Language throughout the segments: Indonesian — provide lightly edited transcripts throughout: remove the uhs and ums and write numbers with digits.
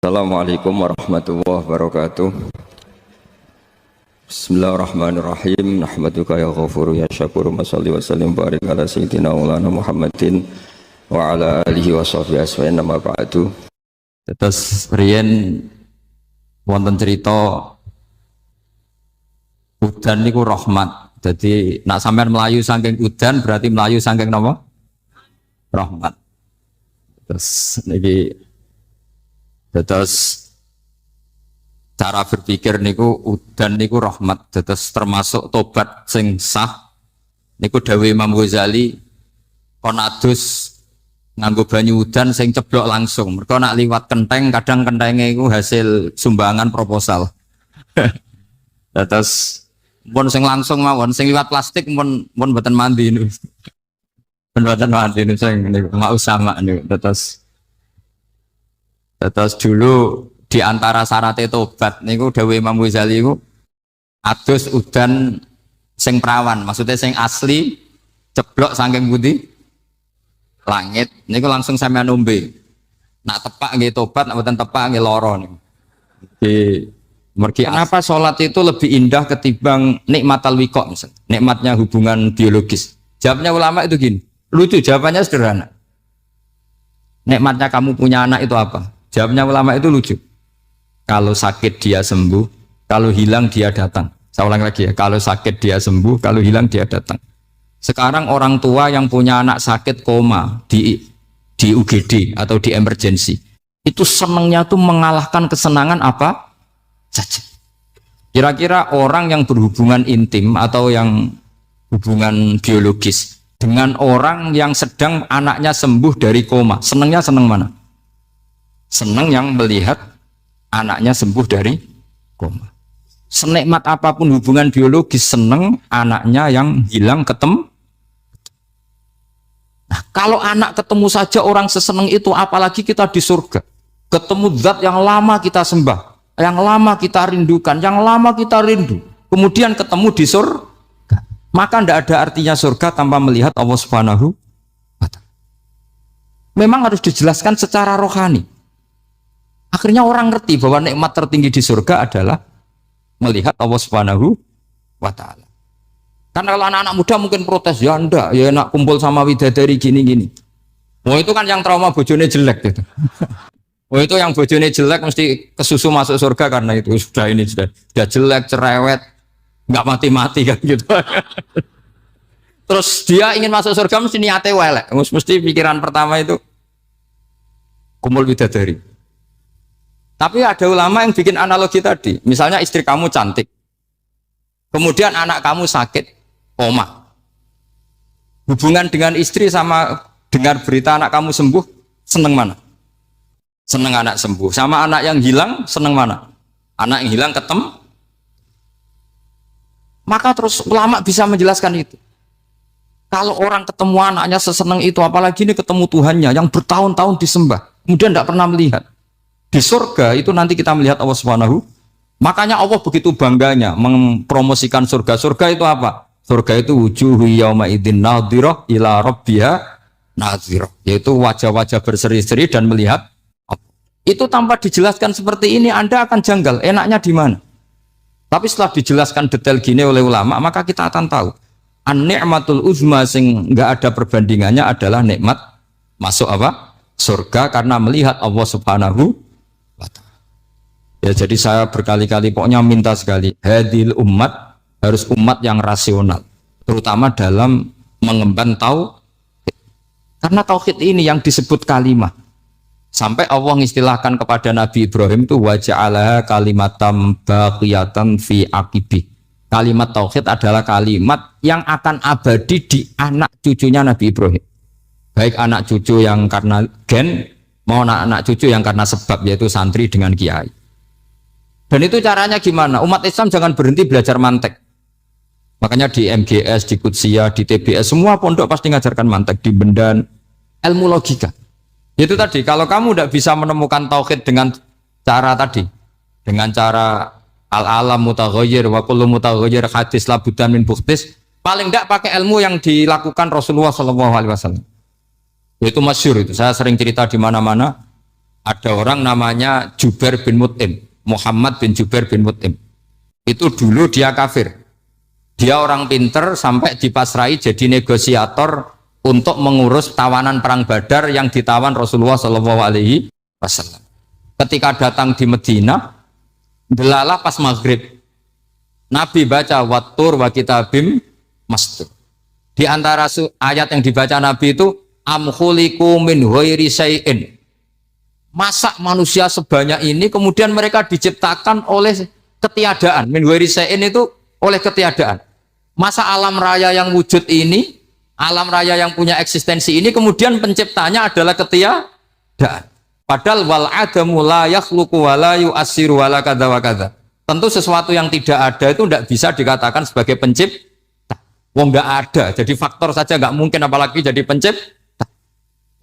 Assalamualaikum warahmatullahi wabarakatuh. Bismillahirrahmanirrahim. Nahmaduka ya ghafuru ya syakuru. Masalli wa sallim barik ala sayyidina maulana Muhammadin wa ala alihi wa sahbihi aswa'in nama ba'du. Terus riyen wonten cerita udan niku rahmat. Jadi nak sampean melayu saking udan berarti melayu saking napa? Rahmat. Terus cara berpikir niku udan niku rahmat. Terus termasuk tobat sing sah niku dawuh Imam Ghazali kon adus nganggo banyu udan sing ceblok langsung. Mergo nak liwat kenteng kadang kentenge iku hasil sumbangan proposal. Terus pun sing langsung mawon, sing liwat plastik pun mboten mandi niku. Mboten mandi niku sing niku mau sama niku. Terus dulu di antara syarat tobat niku dawuh Imam Ghazali niku adus udan sing perawan, maksudnya sing asli ceblok saking pundi? Langit. Niku langsung sampean ombe. Nak tepak nggih tobat, nak mboten tepak nggih lara niku. Kenapa sholat itu lebih indah ketimbang nikmatal wiqo misalnya, nikmatnya hubungan biologis? Jawabnya ulama itu gini, lucu jawabannya sederhana. Nikmatnya kamu punya anak itu apa? Jawabnya ulama itu lucu. Kalau sakit dia sembuh, kalau hilang dia datang. Saya ulang lagi ya, kalau sakit dia sembuh, kalau hilang dia datang. Sekarang orang tua yang punya anak sakit koma di UGD atau di emergency, itu senangnya tuh mengalahkan kesenangan apa saja. Kira-kira orang yang berhubungan intim atau yang hubungan biologis dengan orang yang sedang anaknya sembuh dari koma, senangnya senang mana? Senang yang melihat anaknya sembuh dari koma. Senikmat apapun hubungan biologis, senang anaknya yang hilang ketemu. Nah, kalau anak ketemu saja orang seseneng itu, apalagi kita di surga, ketemu zat yang lama kita sembah, yang lama kita rindukan, yang lama kita rindu, kemudian ketemu di surga, maka tidak ada artinya surga tanpa melihat Allah Subhanahu wa Ta'ala. Memang harus dijelaskan secara rohani. Akhirnya orang ngerti bahwa nikmat tertinggi di surga adalah melihat Allah Subhanahu wa Ta'ala. Karena kalau anak-anak muda mungkin protes, ya enggak, ya enak kumpul sama widadari gini-gini. Oh itu kan yang trauma bojone jelek gitu. Oh itu yang bojone jelek mesti kesusu masuk surga karena itu sudah jelek, cerewet, nggak mati-mati kan gitu. Terus dia ingin masuk surga mesti niate welek, mesti pikiran pertama itu kumpul widadari. Tapi ada ulama yang bikin analogi tadi, misalnya istri kamu cantik, kemudian anak kamu sakit, koma. Hubungan dengan istri sama dengar berita anak kamu sembuh, seneng mana? Seneng anak sembuh. Sama anak yang hilang, seneng mana? Anak yang hilang ketemu. Maka terus ulama bisa menjelaskan itu. Kalau orang ketemu anaknya seseneng itu, apalagi ini ketemu Tuhannya yang bertahun-tahun disembah, kemudian tidak pernah melihat. Di surga itu nanti kita melihat Allah Subhanahu. Makanya Allah begitu bangganya mempromosikan surga. Surga itu apa? Surga itu wujuhu yauma idzin nadhirah ila rabbiha nadhirah, yaitu wajah-wajah berseri-seri dan melihat. Itu tanpa dijelaskan seperti ini Anda akan janggal, enaknya di mana? Tapi setelah dijelaskan detail gini oleh ulama, maka kita akan tahu an-ni'matul uzma sing enggak ada perbandingannya adalah nikmat masuk apa? Surga karena melihat Allah Subhanahu wa Ta'ala. Ya jadi saya berkali-kali pokoknya minta sekali, hadil umat harus umat yang rasional, terutama dalam mengemban tauhid. Karena tauhid ini yang disebut kalimah. Sampai Allah mengistilahkan kepada Nabi Ibrahim itu waja'alaha kalimatam baqiyatan fi aqibi. Kalimat tauhid adalah kalimat yang akan abadi di anak cucunya Nabi Ibrahim. Baik anak cucu yang karena gen, mau anak cucu yang karena sebab, yaitu santri dengan kiai. Dan itu caranya gimana? Umat Islam jangan berhenti belajar mantek. Makanya di MGS, di Qudsiah, di TBS, semua pondok pasti ngajarkan mantek, di Bendan, ilmu logika. Itu tadi, kalau kamu tidak bisa menemukan tauhid dengan cara tadi, dengan cara al-alam mutaghayyir wa kullu mutaghayyir hadis labudan min bukhtis, paling tidak pakai ilmu yang dilakukan Rasulullah SAW. Yaitu masyhur itu, saya sering cerita di mana-mana. Ada orang namanya Jubair bin Mut'im, Muhammad bin Jubair bin Mut'im. Itu dulu dia kafir. Dia orang pinter sampai dipasrai jadi negosiator untuk mengurus tawanan perang Badar yang ditawan Rasulullah Shallallahu Alaihi Wasallam. Ketika datang di Medina, delalah pas maghrib, Nabi baca wattur wa kitabim mastur. Di antara ayat yang dibaca Nabi itu am khuliqu min ghairi syai'in. Masa manusia sebanyak ini kemudian mereka diciptakan oleh ketiadaan. Min ghairi syai'in itu oleh ketiadaan. Masa alam raya yang wujud ini, alam raya yang punya eksistensi ini kemudian penciptanya adalah ketiadaan. Padahal wal adamu la yakhluqu wa la yu'assiru wa la kadza wa kadza. Tentu sesuatu yang tidak ada itu tidak bisa dikatakan sebagai pencipta. Wong nggak ada, jadi faktor saja nggak mungkin apalagi jadi pencipta.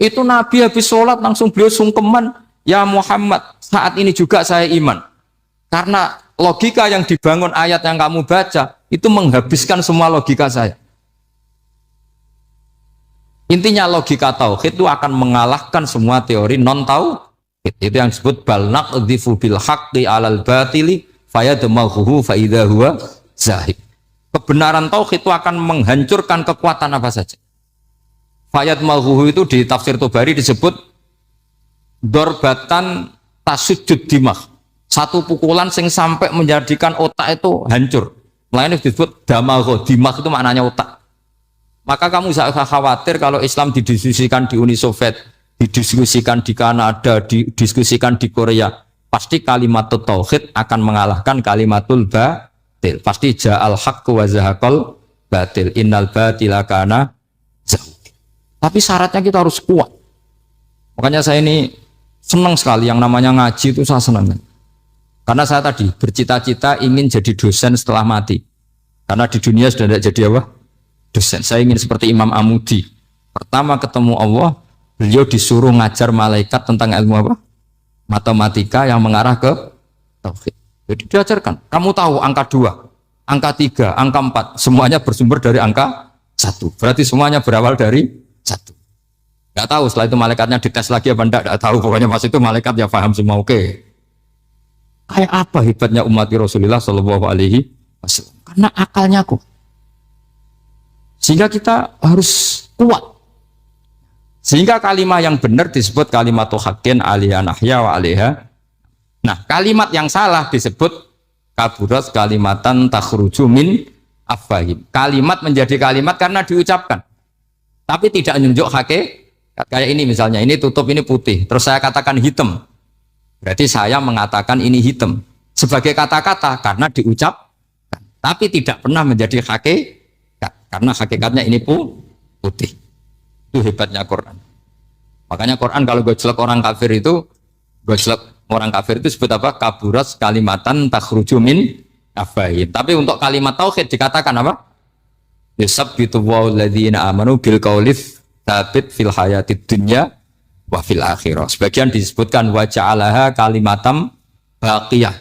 Itu Nabi habis sholat langsung beliau sungkeman, ya Muhammad, saat ini juga saya iman. Karena logika yang dibangun ayat yang kamu baca itu menghabiskan semua logika saya. Intinya logika tauhid itu akan mengalahkan semua teori non tauhid. Itu yang disebut bal naqdhifu bil haqqi 'alal batili fayadmaghuhu fa idza huwa zahid. Kebenaran tauhid itu akan menghancurkan kekuatan apa saja. Fayadmaghuhu itu di tafsir Tobari disebut dorbatan tasujud dimah. Satu pukulan sing sampai menjadikan otak itu hancur. Lainnya disebut damagho, dimah itu maknanya otak. Maka kamu jangan khawatir kalau Islam didiskusikan di Uni Soviet, didiskusikan di Kanada, didiskusikan di Korea. Pasti kalimat tauhid akan mengalahkan kalimatul batil. Pasti ja'al haqqu wa zahaqal batil. Innal batila kana zahuq. Tapi syaratnya kita harus kuat. Makanya saya ini senang sekali yang namanya ngaji itu saya senang. Karena saya tadi bercita-cita ingin jadi dosen setelah mati. Karena di dunia sudah tidak jadi apa? Dosen. Saya ingin seperti Imam Amudi. Pertama ketemu Allah, beliau disuruh ngajar malaikat tentang ilmu apa? Matematika yang mengarah ke tauhid. Jadi diajarkan. Kamu tahu angka 2, angka 3, angka 4, semuanya bersumber dari angka 1. Berarti semuanya berawal dari 1. Nggak tahu setelah itu malaikatnya dites lagi apa enggak tahu. Pokoknya pas itu malaikat ya paham semua. Oke. Kayak apa hebatnya umat Rasulullah Shallallahu Alaihi Wasallam? Karena akalnya kuat. Sehingga kita harus kuat. Sehingga kalimat yang benar disebut kalimatul haqqin alaiha nahya wa alaiha. Nah, kalimat yang salah disebut kaburat kalimatan takhruju min afwahim. Kalimat menjadi kalimat karena diucapkan. Tapi tidak menunjuk hakikat. Kayak ini misalnya, ini tutup, ini putih. Terus saya katakan hitam. Berarti saya mengatakan ini hitam. Sebagai kata-kata karena diucapkan. Tapi tidak pernah menjadi hakikat. Karena hakikatnya ini putih. Itu hebatnya Quran. Makanya Quran kalau gojlok orang kafir itu, gojlok orang kafir itu sebut apa? Kaburas kalimatan takhruju min afwahim. Tapi untuk kalimat tauhid dikatakan apa? Yusabbitu walladzina amanu bil qaulif tsabit fil hayatid dunya wa fil akhirah. Sebagian disebutkan wa ja'alaha kalimatam baqiyah.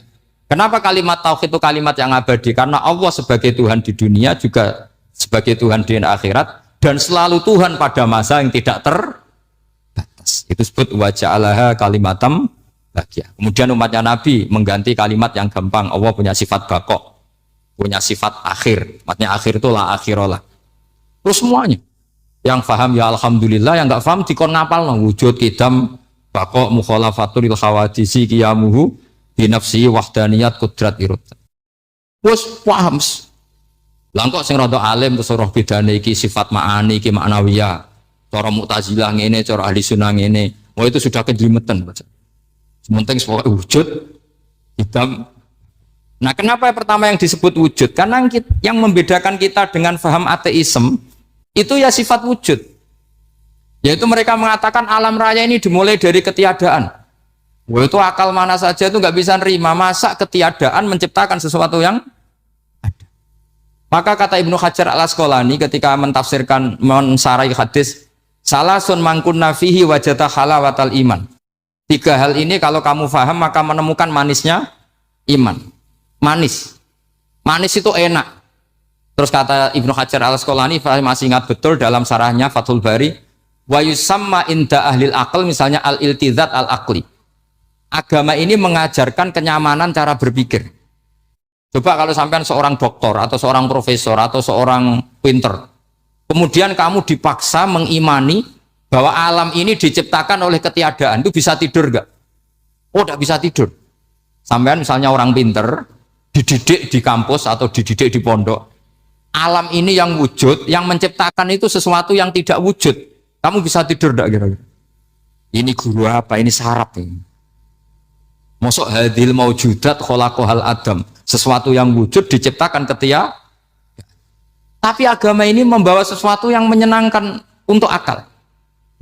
Kenapa kalimat tauhid itu kalimat yang abadi? Karena Allah sebagai Tuhan di dunia juga sebagai Tuhan di akhirat dan selalu Tuhan pada masa yang tidak terbatas. Itu disebut wa ja'alaha kalimatam baqiyah. Kemudian umatnya Nabi mengganti kalimat yang gampang. Allah punya sifat baqo, punya sifat akhir. Maksudnya akhir itu la akhirolah. Terus semuanya. Yang paham ya alhamdulillah, yang enggak paham dikon ngapal no. Wujud kidam baqo mukhalafatul khawadisi qiyamuhu binafsi wahdaniyat kudrat irut. Terus paham. Lah kok sing rada alim terus roh bedane iki sifat ma'ani iki maknawiyah. Cara Mu'tazilah ngene, cara Ahli Sunnah ngene. Wah itu sudah kejlimetan. Sementing sebagai wujud hitam. Nah, kenapa pertama yang disebut wujud? Karena yang membedakan kita dengan paham ateisme itu ya sifat wujud. Yaitu mereka mengatakan alam raya ini dimulai dari ketiadaan. Wah itu akal mana saja itu nggak bisa nerima. Masa ketiadaan menciptakan sesuatu yang ada. Maka kata Ibnu Hajar al-Asqalani ketika mentafsirkan mensarai hadis, salasun mangkunna fihi wajata halawatal iman. 3 hal ini kalau kamu faham maka menemukan manisnya iman. Manis itu enak. Terus kata Ibnu Hajar al-Asqalani, masih ingat betul dalam sarahnya Fathul Bari, wa yusamma inda ahlil aql, misalnya al-iltizat al-aqli. Agama ini mengajarkan kenyamanan cara berpikir. Coba kalau sampean seorang doktor atau seorang profesor atau seorang pinter, kemudian kamu dipaksa mengimani bahwa alam ini diciptakan oleh ketiadaan, itu bisa tidur nggak? Oh, tidak bisa tidur. Sampean misalnya orang pinter, dididik di kampus atau dididik di pondok, alam ini yang wujud, yang menciptakan itu sesuatu yang tidak wujud. Kamu bisa tidur nggak kira-kira? Ini guru apa? Ini sarap ini. Mosok hadil maujudat khalaqahal adam. Sesuatu yang wujud diciptakan ketia. Tapi agama ini membawa sesuatu yang menyenangkan untuk akal.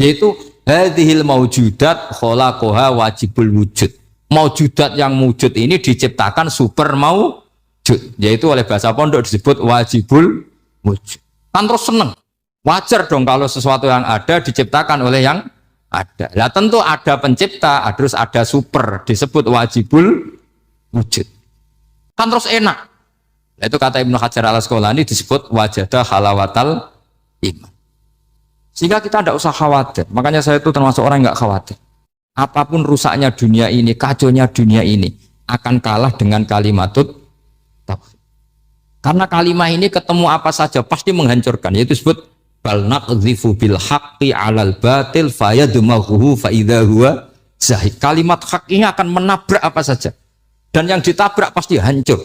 Yaitu hadhil maujudat khalaqaha wajibul wujud. Maujudat yang wujud ini diciptakan super maujud. Yaitu oleh bahasa pondok disebut wajibul wujud. Kan terus seneng. Wajar dong kalau sesuatu yang ada diciptakan oleh yang ada. Lah tentu ada pencipta, terus ada super, disebut wajibul wujud. Kan terus enak. Nah, itu kata Ibnu Hajar al-Asqalani disebut wajadah halawatal iman. Sehingga kita tidak usah khawatir. Makanya saya itu termasuk orang yang nggak khawatir. Apapun rusaknya dunia ini, kacaunya dunia ini akan kalah dengan kalimatut tauhid. Karena kalimat ini ketemu apa saja pasti menghancurkan. Yaitu disebut bal naqdhifu bil haqqi 'alal batil fayadmaghuhu fa idza huwa zahid. Kalimat hak ini akan menabrak apa saja. Dan yang ditabrak pasti hancur.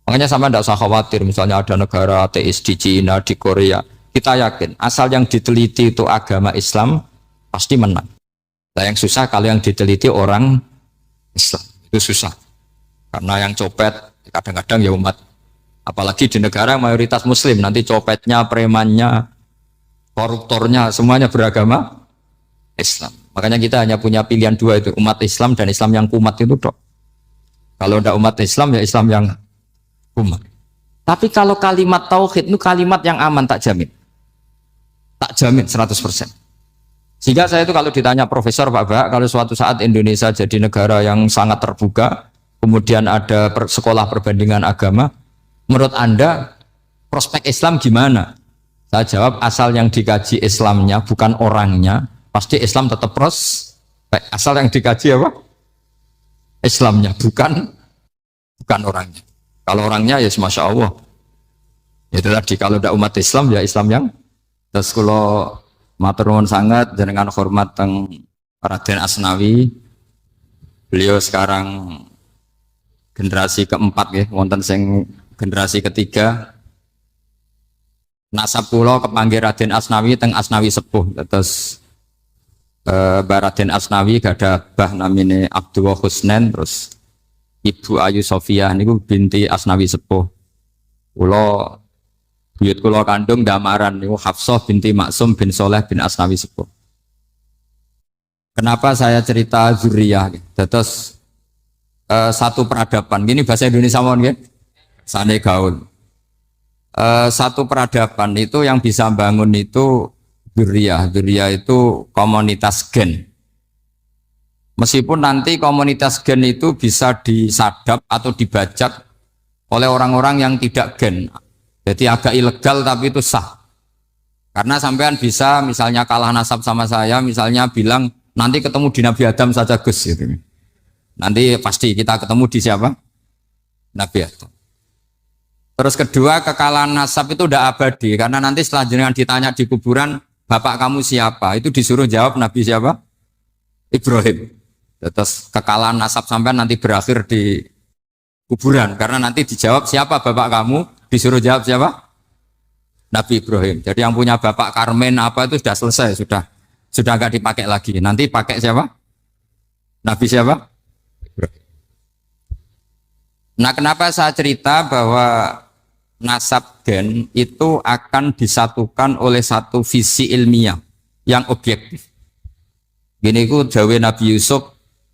Makanya sama tidak usah khawatir misalnya ada negara ateis di Cina, di Korea. Kita yakin asal yang diteliti itu agama Islam pasti menang. Nah, yang susah kalau yang diteliti orang Islam. Itu susah. Karena yang copet kadang-kadang ya umat. Apalagi di negara mayoritas muslim, nanti copetnya, premannya, koruptornya, semuanya beragama Islam. Makanya kita hanya punya pilihan dua itu, umat Islam dan Islam yang kumat itu dok. Kalau tidak umat Islam, ya Islam yang kumat. Tapi kalau kalimat tauhid itu kalimat yang aman, tak jamin. Tak jamin 100%. Sehingga saya itu kalau ditanya profesor, Pak, kalau suatu saat Indonesia jadi negara yang sangat terbuka, kemudian ada sekolah perbandingan agama, menurut Anda prospek Islam gimana? Saya jawab asal yang dikaji Islamnya bukan orangnya, pasti Islam tetap prospek. Asal yang dikaji apa? Islamnya bukan orangnya. Kalau orangnya ya masya Allah. Itu tadi kalau tidak umat Islam ya Islam yang. Terus kalau matur nuwun sangat dengan hormat teng Raden Asnawi, beliau sekarang generasi keempat ya, wonten sing generasi ketiga. Nasab kula kepanggih Raden Asnawi teng Asnawi sepuh. Terus Mbak Raden Asnawi gak ada bah namine Abdullah Husnen, terus Ibu Ayu Sofia niku binti Asnawi sepuh. Kula buyut kula kandung damaran niku Hafsah binti Maksum bin Soleh bin Asnawi sepuh. Kenapa saya cerita zuriyah? Terus satu peradaban. Gini bahasa Indonesia mohon nggih. Sane gaul. Satu peradaban itu yang bisa bangun itu dzurriyah. Dzurriyah itu komunitas gen. Meskipun nanti komunitas gen itu bisa disadap atau dibajak oleh orang-orang yang tidak gen. Jadi agak ilegal tapi itu sah. Karena sampean bisa misalnya kalah nasab sama saya, misalnya bilang nanti ketemu di Nabi Adam saja Gus gitu. Nanti pasti kita ketemu di siapa? Nabi Adam. Terus kedua, kekalahan nasab itu udah abadi karena nanti setelah jenengan ditanya di kuburan, bapak kamu siapa? Itu disuruh jawab Nabi siapa? Ibrahim. Terus kekalahan nasab sampai nanti berakhir di kuburan karena nanti dijawab siapa bapak kamu, disuruh jawab siapa? Nabi Ibrahim. Jadi yang punya bapak Karmen apa itu sudah selesai, sudah nggak dipakai lagi. Nanti pakai siapa? Nabi siapa? Ibrahim. Nah, kenapa saya cerita bahwa nasab gen itu akan disatukan oleh satu visi ilmiah yang objektif. Gini ku dawe Nabi Yusuf,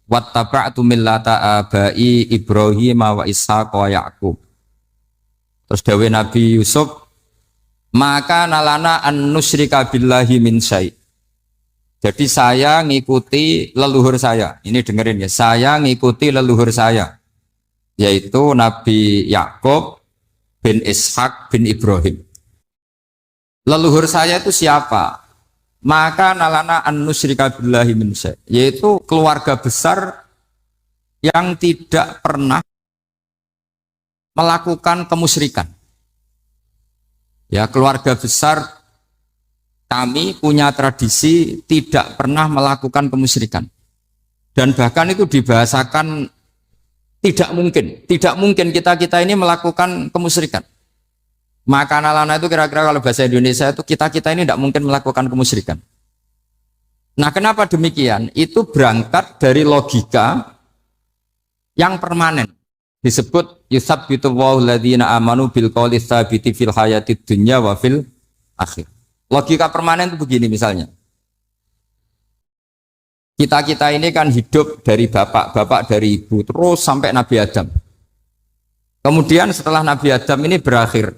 wattaba'tu millata abai Ibrahim wa Ishaq wa Yaqub. Terus dawe Nabi Yusuf, maka nalana an nusyrika billahi min syai'. Jadi saya ngikuti leluhur saya. Ini dengerin ya, saya ngikuti leluhur saya, yaitu Nabi Yakub bin Ishak bin Ibrahim. Leluhur saya itu siapa? maka nalana an nusyrika billahi min syai', yaitu keluarga besar yang tidak pernah melakukan kemusyrikan. Ya, keluarga besar kami punya tradisi tidak pernah melakukan kemusyrikan. Dan bahkan itu dibahasakan tidak mungkin kita ini melakukan kemusyrikan. Maka nalana itu kira-kira kalau bahasa Indonesia itu kita ini tidak mungkin melakukan kemusyrikan. Nah, kenapa demikian? Itu berangkat dari logika yang permanen. Disebut yusabbitu Allahu alladziina aamanu bil qouli tsabiti fil hayatid dunya wa fil akhir. Logika permanen itu begini misalnya. Kita ini kan hidup dari bapak dari ibu terus sampai Nabi Adam. Kemudian setelah Nabi Adam ini berakhir,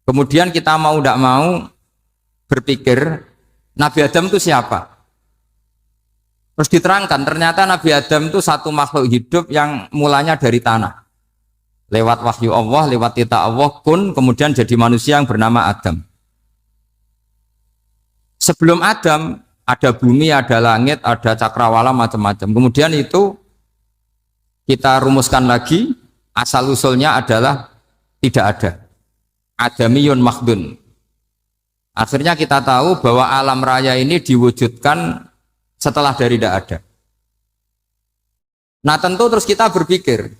kemudian kita mau tidak mau berpikir Nabi Adam itu siapa? Terus diterangkan ternyata Nabi Adam itu satu makhluk hidup yang mulanya dari tanah. Lewat wahyu Allah, lewat titah Allah, kun, kemudian jadi manusia yang bernama Adam. Sebelum Adam, ada bumi, ada langit, ada cakrawala, macam-macam. Kemudian itu kita rumuskan lagi, asal-usulnya adalah tidak ada. Adamiyun makhdun. Akhirnya kita tahu bahwa alam raya ini diwujudkan setelah dari tidak ada. Nah tentu terus kita berpikir,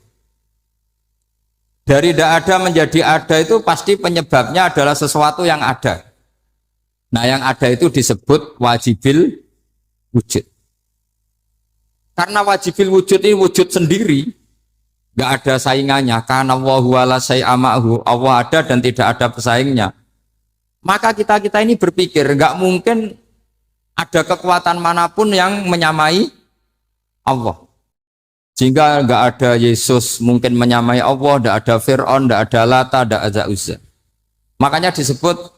dari tidak ada menjadi ada itu pasti penyebabnya adalah sesuatu yang ada. Nah yang ada itu disebut wajibil wujud. Karena wajibil wujud ini wujud sendiri, nggak ada saingannya. Karena Allahu ala syai'amahu, Allah ada dan tidak ada pesaingnya. Maka kita ini berpikir nggak mungkin ada kekuatan manapun yang menyamai Allah. Sehingga nggak ada Yesus mungkin menyamai Allah, nggak ada Fir'aun, nggak ada Lata, nggak ada Uzza. Makanya disebut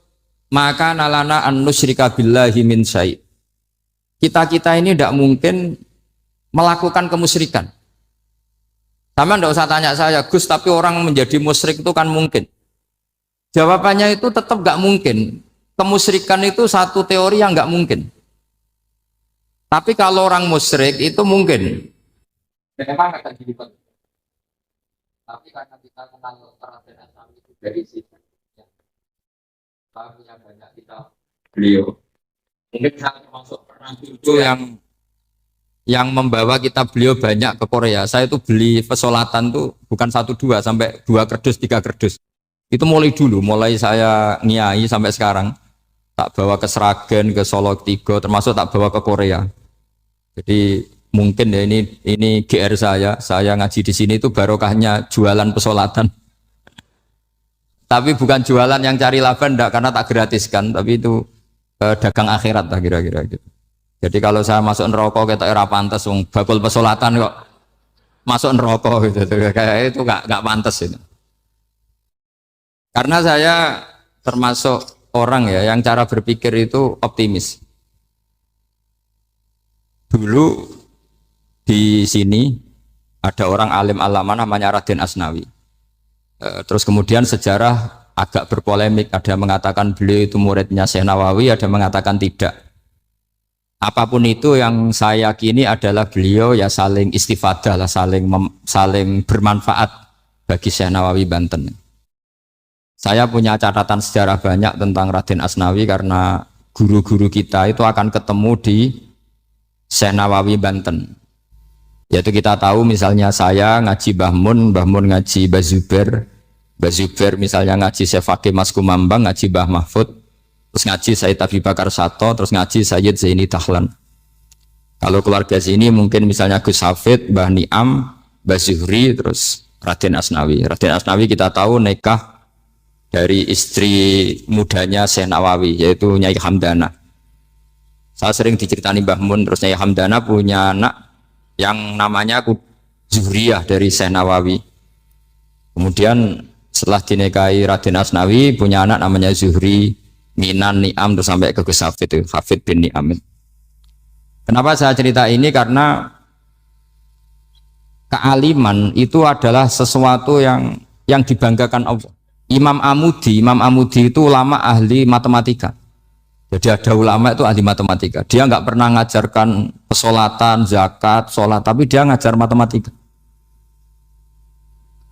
maka nalana an nusyrika billahi min syai'. Kita ini tidak mungkin melakukan kemusyrikan. Sama nggak usah tanya saya, Gus, tapi orang menjadi musyrik itu kan mungkin. Jawabannya itu tetap nggak mungkin. Kemusyrikan itu satu teori yang nggak mungkin. Tapi kalau orang musyrik itu mungkin. Memang akan dilipat. Tapi karena kita kenal Raden Asnawi itu dari situ, ya. Kita punya banyak kitab beliau. Mungkin saya termasuk pernah itu yang membawa kitab beliau banyak ke Korea. Saya itu beli pesolatan tuh bukan 1, 2 sampai 2 kerdus, 3 kerdus. Itu mulai saya ngiai sampai sekarang. Tak bawa ke Sragen, ke Solo 3, termasuk tak bawa ke Korea. Jadi mungkin ya ini GR saya ngaji di sini itu barokahnya jualan pesolatan. Tapi bukan jualan yang cari laba enggak, karena tak gratiskan, tapi itu dagang akhirat lah kira-kira gitu. Jadi kalau saya masuk neraka kita era pantas, bakul pesolatan kok masuk neraka gitu, kayak itu nggak pantas itu. Karena saya termasuk orang ya yang cara berpikir itu optimis. Dulu di sini ada orang alim alama namanya Raden Asnawi. Terus kemudian sejarah agak berpolemik, ada yang mengatakan beliau itu muridnya Syekh Nawawi, ada yang mengatakan tidak. Apapun itu yang saya yakini adalah beliau ya saling istifadah lah, saling bermanfaat bagi Syekh Nawawi Banten. Saya punya catatan sejarah banyak tentang Raden Asnawi karena guru-guru kita itu akan ketemu di Syekh Nawawi Banten. Yaitu kita tahu misalnya saya ngaji Mbah Mun ngaji Mbah Zubair misalnya ngaji Syekh Fakih Mas Kumambang, ngaji Mbah Mahfud, terus ngaji Sayyid Abi Bakar Sato, terus ngaji Sayyid Zaini Dahlan. Kalau keluarga sini mungkin misalnya Gus Hafid, Mbah Niam, Mbah Zuhri, terus Raden Asnawi. Raden Asnawi kita tahu nikah dari istri mudanya Syekh Nawawi, yaitu Nyai Hamdana. Saya sering diceritani Mbah Mun, terus Nyai Hamdana punya anak yang namanya Zuhriyah dari Syekh Nawawi. Kemudian setelah dinikahi Raden Asnawi punya anak namanya Zuhri, Minan, Niam, terus sampai ke Gus Hafid, itu Hafid bin Niam. Kenapa saya cerita ini? Karena kealiman itu adalah sesuatu yang dibanggakan Allah. Imam Amudi itu ulama ahli matematika. Jadi ada ulama itu ahli matematika. Dia nggak pernah ngajarkan pesolatan, zakat, sholat, tapi dia ngajar matematika.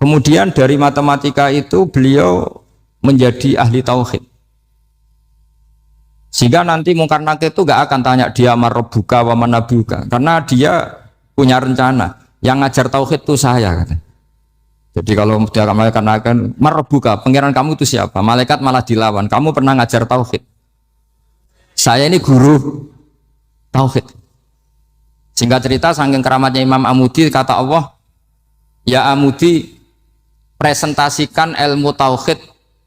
Kemudian dari matematika itu beliau menjadi ahli tauhid. Sehingga nanti Mungkar Nakir itu nggak akan tanya dia marabbuka wa manabuka, karena dia punya rencana. Yang ngajar tauhid itu saya, katanya. Jadi kalau dia akan marabbuka, pangeran kamu itu siapa? Malaikat malah dilawan. Kamu pernah ngajar tauhid? Saya ini guru tauhid. Singkat cerita, saking keramatnya Imam Amudi, kata Allah, ya Amudi, presentasikan ilmu tauhid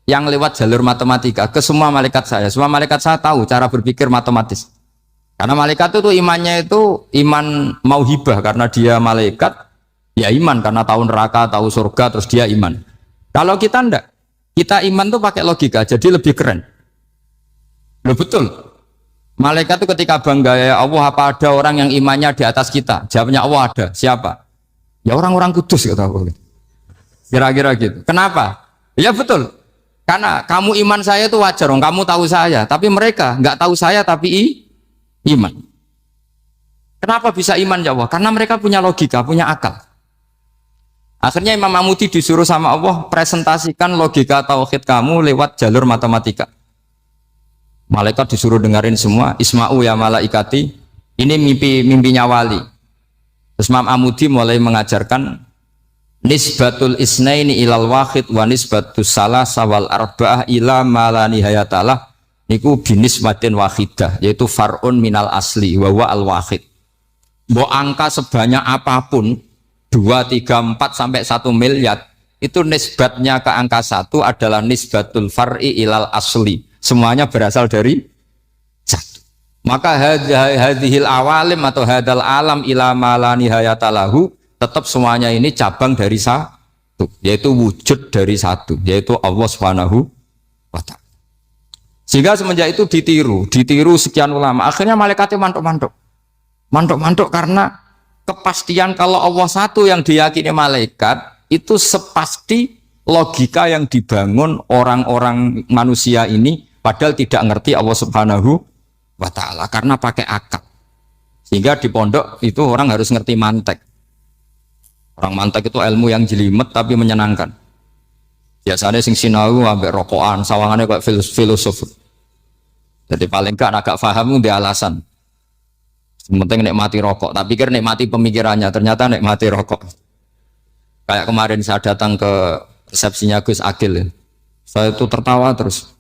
yang lewat jalur matematika ke semua malaikat saya. Semua malaikat saya tahu cara berpikir matematis. Karena malaikat itu imannya itu iman mauhibah, karena dia malaikat, ya iman karena tahu neraka, tahu surga, terus dia iman. Kalau kita enggak, kita iman tuh pakai logika, jadi lebih keren. Loh betul. Malaikat itu ketika bangga, ya Allah, apa ada orang yang imannya di atas kita? Jawabnya Allah ada. Siapa? Ya orang-orang kudus, kata Allah. Kira-kira gitu. Kenapa? Ya betul. Karena kamu iman saya itu wajar, kamu tahu saya. Tapi mereka nggak tahu saya, tapi iman. Kenapa bisa iman ya Allah? Karena mereka punya logika, punya akal. Akhirnya Imam Amudi disuruh sama Allah presentasikan logika tauhid kamu lewat jalur matematika. Malaikat disuruh dengerin semua. Isma'u ya malaikati, ini mimpinya wali. Terus Imam Amudi mulai mengajarkan nisbatul isnaini ilal wahid wa nisbatus salasa wal arba'ah ila ma la nihayatalah, niku binisbatin wahidah, yaitu far'un minal asli wa huwa al wahid. Mbok angka sebanyak apapun 2, 3, 4 sampai 1 miliar, itu nisbatnya ke angka 1 adalah nisbatul far'i ilal asli. Semuanya berasal dari satu. Maka hadhil awalim atau hadal alam ila ma la nihayatalahu, tetap semuanya ini cabang dari satu, yaitu wujud dari satu, yaitu Allah Subhanahu wa ta'ala. Sehingga semenjak itu ditiru sekian ulama. Akhirnya malaikatnya mantuk karena kepastian kalau Allah satu yang diyakini malaikat itu sepasti logika yang dibangun orang-orang manusia ini, padahal tidak ngerti Allah Subhanahu wa ta'ala karena pakai akal. Sehingga di pondok itu orang harus ngerti mantek. Orang mantek itu ilmu yang jelimet tapi menyenangkan. Biasanya sing sinau ambek rokokan, sawangannya kayak filosof. Jadi paling gak agak paham dia alasan. Penting nikmati rokok, tak pikir nikmati pemikirannya, ternyata nikmati rokok. Kayak kemarin saya datang ke resepsinya Gus Akil, saya itu tertawa terus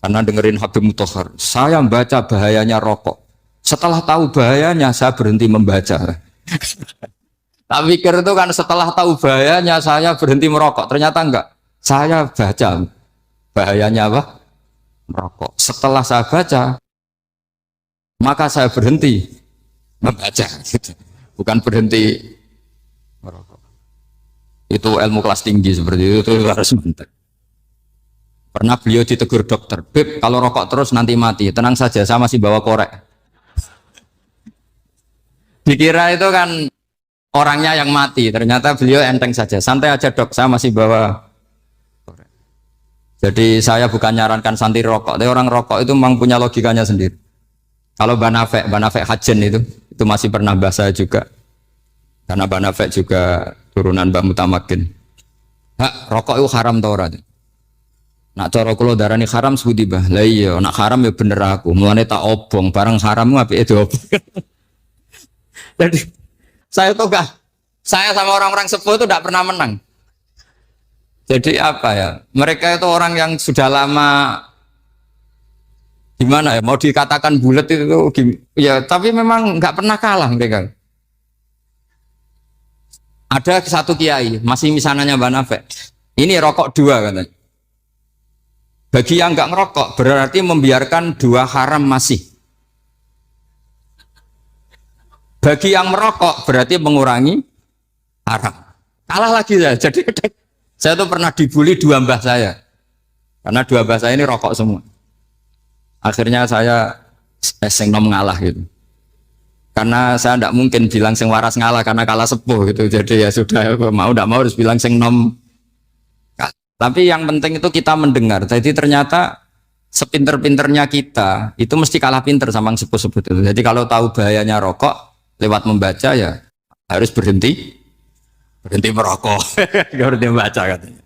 karena dengerin Habib Mutahar. Saya membaca bahayanya rokok. Setelah tahu bahayanya, saya berhenti membaca. Tak pikir itu kan setelah tahu bahayanya saya berhenti merokok. Ternyata enggak. Saya baca bahayanya apa? Merokok. Setelah saya baca, maka saya berhenti membaca. Bukan berhenti merokok. Itu ilmu kelas tinggi seperti itu harus mantap. Pernah beliau ditegur dokter, Beb, kalau rokok terus nanti mati. Tenang saja, saya masih bawa korek. Dikira itu kan orangnya yang mati, ternyata beliau enteng saja. Santai aja dok, saya masih bawa korek. Jadi saya bukan nyarankan santai rokok, tapi orang rokok itu memang punya logikanya sendiri. Kalau Banafek Hajen itu masih pernah bahas saya juga. Karena Banafek juga turunan Mbah Mutamakin. Hak, rokok itu haram tau ora? Nak cara kula darani haram sebuti bah. Lah iya, nak haram ya bener aku. Mulane tak obong, barang haram apike diobong. Jadi saya tuh gak, saya sama orang-orang sepuh itu tidak pernah menang. Jadi apa ya? Mereka itu orang yang sudah lama gimana ya? Mau dikatakan bulat itu ya, tapi memang nggak pernah kalah mereka. Ada satu kiai, masih misananya Banafek. Ini rokok 2 katanya. Bagi yang nggak ngerokok berarti membiarkan 2 haram masih. Bagi yang merokok berarti mengurangi haram. Kalah lagi ya. Jadi saya tuh pernah dibully 2 mbah saya. Karena 2 mbah saya ini rokok semua. Akhirnya saya sing nom ngalah gitu. Karena saya tidak mungkin bilang sing waras ngalah karena kalah sepuh gitu. Jadi ya sudah, mau tidak mau harus bilang sing nom. Tapi yang penting itu kita mendengar. Jadi ternyata sepinter-pinternya kita itu mesti kalah pinter sama yang sepuh-sepuh itu. Jadi kalau tahu bahayanya rokok lewat membaca ya harus berhenti merokok, nggak berhenti membaca katanya.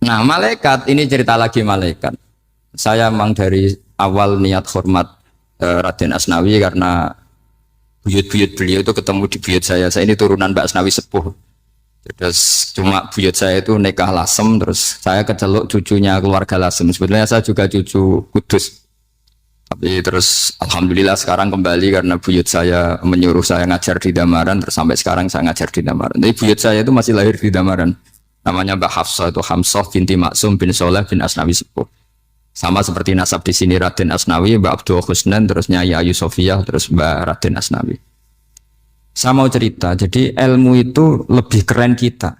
Nah malaikat ini cerita lagi malaikat. Saya memang dari awal niat hormat Raden Asnawi karena buyut-buyut beliau itu ketemu di buyut saya. Saya ini turunan Mbak Asnawi sepuh. Terus cuma buyut saya itu nikah Lasem, terus saya keceluk cucunya keluarga Lasem. Sebetulnya saya juga cucu Kudus. Tapi terus alhamdulillah sekarang kembali karena buyut saya menyuruh saya ngajar di Damaran, terus sampai sekarang saya ngajar di Damaran. Tapi buyut saya itu masih lahir di Damaran. Namanya Mbak Hafsah, itu Hamsah binti Maksum bin Soleh bin Asnawi sepuh. Sama seperti nasab di sini Raden Asnawi, Mbak Abdul Husnan, terus Nyai Ayu Sofiyah, terus Mbak Raden Asnawi. Saya mau cerita, jadi ilmu itu lebih keren kita.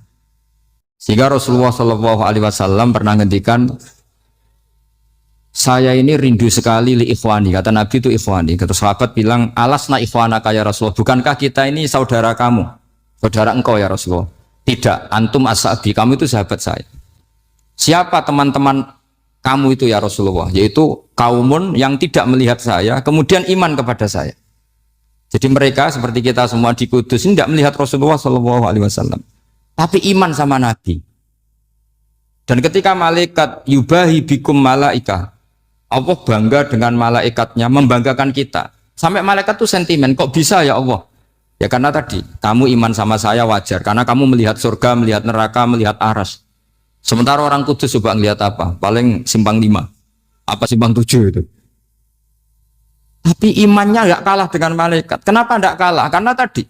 Sehingga Rasulullah SAW pernah ngendikan, saya ini rindu sekali li ikhwani. Kata Nabi itu ikhwani. Kata sahabat bilang, alasna ikhwanaka ya Rasulullah. Bukankah kita ini saudara kamu? Saudara engkau ya Rasulullah. Tidak, antum ashabi, kamu itu sahabat saya. Siapa teman-teman kamu itu ya Rasulullah? Yaitu kaumun yang tidak melihat saya, kemudian iman kepada saya. Jadi mereka seperti kita semua di Kudus ini tidak melihat Rasulullah SAW, tapi iman sama Nabi. Dan ketika malaikat yubahi bikum malaika, Allah bangga dengan malaikatnya, membanggakan kita. Sampai malaikat tuh sentimen, kok bisa ya Allah? Ya karena tadi kamu iman sama saya wajar, karena kamu melihat surga, melihat neraka, melihat aras. Sementara orang Kudus coba ngelihat apa? Paling simpang 5, apa simpang 7 itu. Tapi imannya nggak kalah dengan malaikat. Kenapa nggak kalah? Karena tadi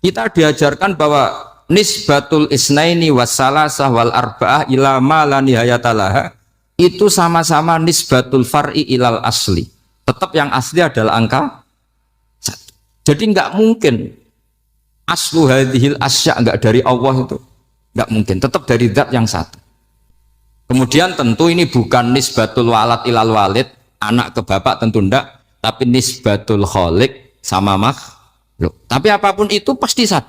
kita diajarkan bahwa nisbatul isnaini wassalasah wal arba'ah ila ma la nihayatalaha itu sama-sama nisbatul far'i ilal asli. Tetap yang asli adalah angka 1. Jadi nggak mungkin aslu hadhil asya nggak dari Allah itu. Nggak mungkin. Tetap dari zat yang satu. Kemudian tentu ini bukan nisbatul walad ilal walid, anak ke bapak tentu enggak. Tapi nisbatul khaliq sama makhluk. Tapi apapun itu pasti satu.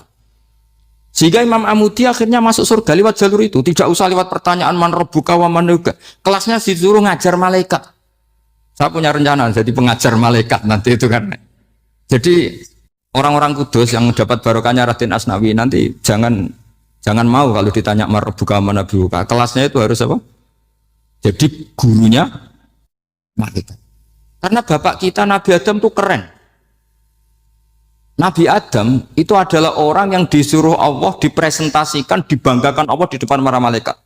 Sehingga Imam Amudi akhirnya masuk surga lewat jalur itu. Tidak usah lewat pertanyaan man rabbuka wa man nabiyyuka. Kelasnya disuruh ngajar malaikat. Saya punya rencana jadi pengajar malaikat nanti itu kan. Jadi orang-orang Kudus yang dapat barokahnya Raden Asnawi nanti jangan mau kalau ditanya man rabbuka wa man nabiyyuka. Kelasnya itu harus apa? Jadi gurunya malaikat. Karena bapak kita Nabi Adam itu keren. Nabi Adam itu adalah orang yang disuruh Allah dipresentasikan, dibanggakan Allah di depan para malaikat.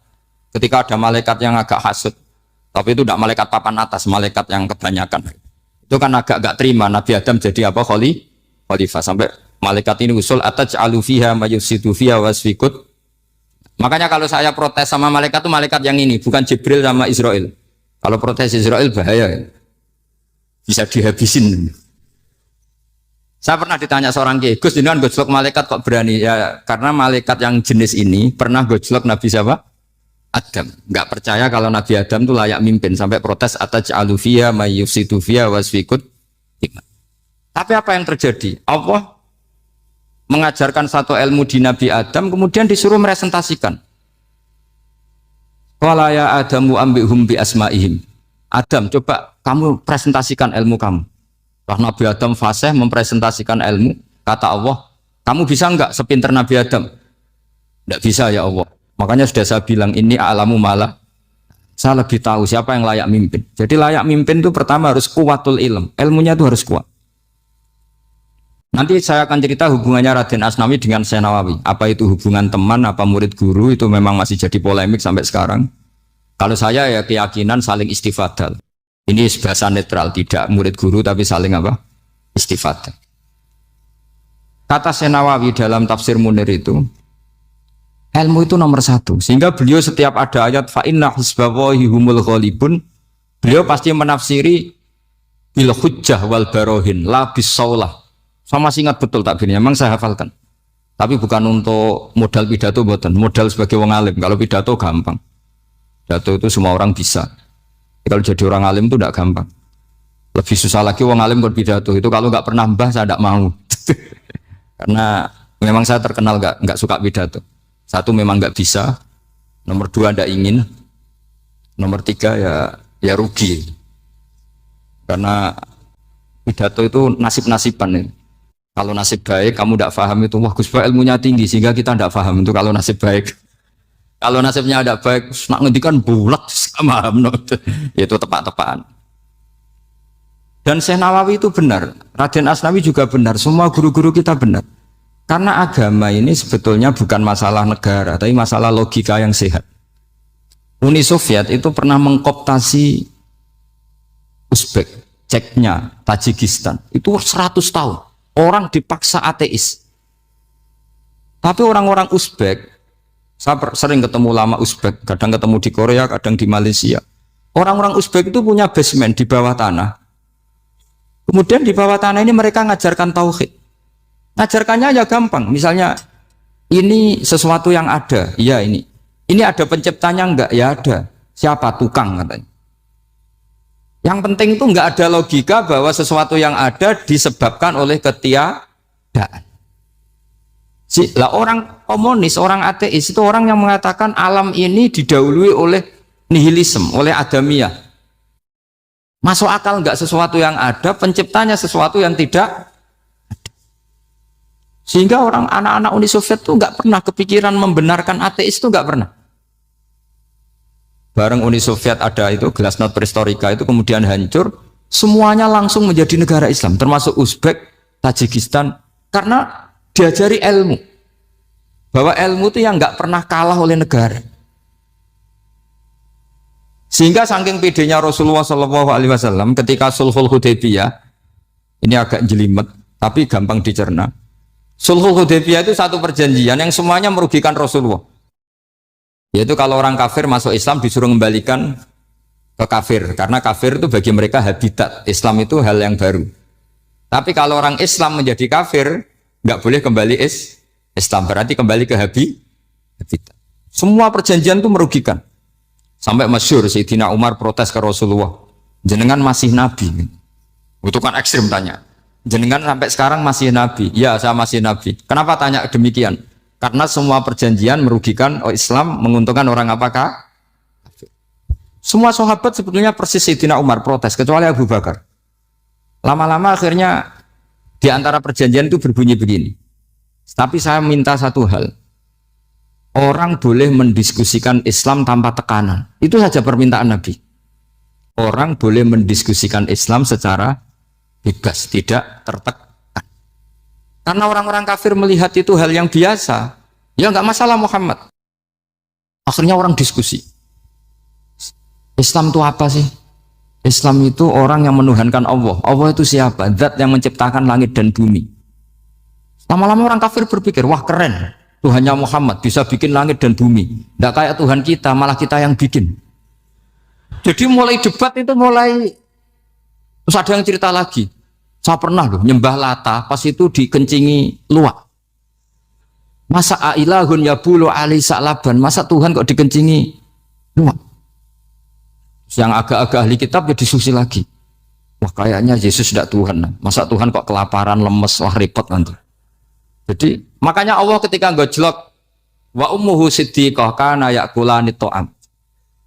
Ketika ada malaikat yang agak hasut, tapi itu tidak malaikat papan atas, malaikat yang kebanyakan. Itu kan agak terima Nabi Adam jadi apa? Khalifah. Sampai malaikat ini usul ataj'alu fiha mayufsidu fiha wasfikut. Makanya kalau saya protes sama malaikat itu malaikat yang ini, bukan Jibril sama Israel. Kalau protes Israel bahaya ya. Bisa dihabisin. Saya pernah ditanya seorang kiai, Gus jenengan gojlok malaikat kok berani? Ya karena malaikat yang jenis ini pernah gojlok Nabi siapa? Adam. Nggak percaya kalau Nabi Adam itu layak mimpin sampai protes ataj'alu fiha may yufsidu fiha wasfikut. Tapi apa yang terjadi? Allah mengajarkan satu ilmu di Nabi Adam kemudian disuruh meresentasikan. Qala ya Adamu ambihum bi asma'ihim. Adam, coba kamu presentasikan ilmu kamu. Karena Nabi Adam fasih mempresentasikan ilmu, kata Allah, kamu bisa enggak sepinter Nabi Adam? Enggak bisa ya Allah. Makanya sudah saya bilang ini alamu malah. Saya lebih tahu siapa yang layak mimpin. Jadi layak mimpin itu pertama harus kuwatul ilm. Ilmunya itu harus kuat. Nanti saya akan cerita hubungannya Raden Asnawi dengan Syekh Nawawi. Apa itu hubungan teman, apa murid guru, itu memang masih jadi polemik sampai sekarang. Kalau saya ya keyakinan saling istifadal. Ini bahasa netral, tidak murid guru tapi saling apa? Istifadal. Kata Syekh Nawawi dalam tafsir Munir itu, ilmu itu nomor 1. Sehingga beliau setiap ada ayat fa inna hizballahi humul ghalibun, beliau pasti menafsiri bil hujjah wal barohin la bisaulah. Saya masih ingat betul takbirnya, memang saya hafalkan. Tapi bukan untuk modal pidato, bukan modal sebagai wong alim. Kalau pidato gampang. Pidato itu semua orang bisa. Kalau jadi orang alim itu tidak gampang. Lebih susah lagi wong alim berpidato. Itu kalau nggak pernah mbah saya tidak mau. Karena memang saya terkenal nggak suka pidato. Satu memang nggak bisa. Nomor 2 tidak ingin. Nomor tiga ya rugi. Karena pidato itu nasib-nasiban ya. Kalau nasib baik kamu tidak paham itu, wah Gus Ba ilmunya tinggi sehingga kita tidak paham itu kalau nasib baik. Kalau nasibnya tidak baik, nak ngendikan bulat sama no. Itu tepat-tepatan. Dan Syekh Nawawi itu benar, Raden Asnawi juga benar, semua guru-guru kita benar. Karena agama ini sebetulnya bukan masalah negara, tapi masalah logika yang sehat. Uni Soviet itu pernah mengkooptasi Uzbek, Ceknya, Tajikistan. Itu 100 tahun. Orang dipaksa ateis. Tapi orang-orang Uzbek, saya sering ketemu lama Uzbek, kadang ketemu di Korea, kadang di Malaysia. Orang-orang Uzbek itu punya basement di bawah tanah. Kemudian di bawah tanah ini mereka ngajarkan tauhid. Ngajarkannya ya gampang. Misalnya ini sesuatu yang ada, iya ini. Ini ada penciptanya enggak? Ya ada. Siapa? Tukang katanya. Yang penting itu enggak ada logika bahwa sesuatu yang ada disebabkan oleh ketiadaan. Lah orang komunis, orang ateis itu orang yang mengatakan alam ini didahului oleh nihilisme, oleh adamiyah. Masuk akal enggak sesuatu yang ada, penciptanya sesuatu yang tidak ada. Sehingga orang anak-anak Uni Soviet itu enggak pernah kepikiran membenarkan ateis itu enggak pernah. Bareng Uni Soviet ada itu Glasnost Perestroika itu kemudian hancur, semuanya langsung menjadi negara Islam, termasuk Uzbek, Tajikistan, karena diajari ilmu. Bahwa ilmu itu yang enggak pernah kalah oleh negara. Sehingga saking pedenya Rasulullah SAW ketika Sulhul Hudaybiyah, ini agak jelimet tapi gampang dicerna. Sulhul Hudaybiyah itu satu perjanjian yang semuanya merugikan Rasulullah. Yaitu kalau orang kafir masuk Islam disuruh kembalikan ke kafir, karena kafir itu bagi mereka habitat, Islam itu hal yang baru. Tapi kalau orang Islam menjadi kafir, nggak boleh kembali Islam, berarti kembali ke habitat. Semua perjanjian itu merugikan. Sampai masyhur Sayyidina Umar protes ke Rasulullah, jenengan masih nabi. Itu kan ekstrim tanya, jenengan sampai sekarang masih nabi? Ya, saya masih nabi. Kenapa tanya demikian? Karena semua perjanjian merugikan Islam, menguntungkan orang apakah? Semua sahabat sebetulnya persis Sayyidina Umar protes, kecuali Abu Bakar. Lama-lama akhirnya di antara perjanjian itu berbunyi begini. Tapi saya minta satu hal. Orang boleh mendiskusikan Islam tanpa tekanan. Itu saja permintaan Nabi. Orang boleh mendiskusikan Islam secara bebas, tidak tertekan. Karena orang-orang kafir melihat itu hal yang biasa. Ya nggak masalah Muhammad. Akhirnya orang diskusi. Islam itu apa sih? Islam itu orang yang menuhankan Allah. Allah itu siapa? Zat yang menciptakan langit dan bumi. Lama-lama orang kafir berpikir, wah keren. Tuhannya Muhammad bisa bikin langit dan bumi. Tidak kayak Tuhan kita, malah kita yang bikin. Jadi mulai debat itu mulai. Terus ada yang cerita lagi. Saya pernah loh nyembah Lata, pas itu dikencingi luwak. Masa ailahun yabulu ali sa'laban, masa Tuhan kok dikencingi luwak? Yang agak-agak ahli kitab ya diskusi lagi. Wah kayaknya Yesus tidak Tuhan. Masa Tuhan kok kelaparan, lemes, wah repot nanti. Jadi makanya Allah ketika gojlok wa ummuhu siddiqah kana yakulani ta'am.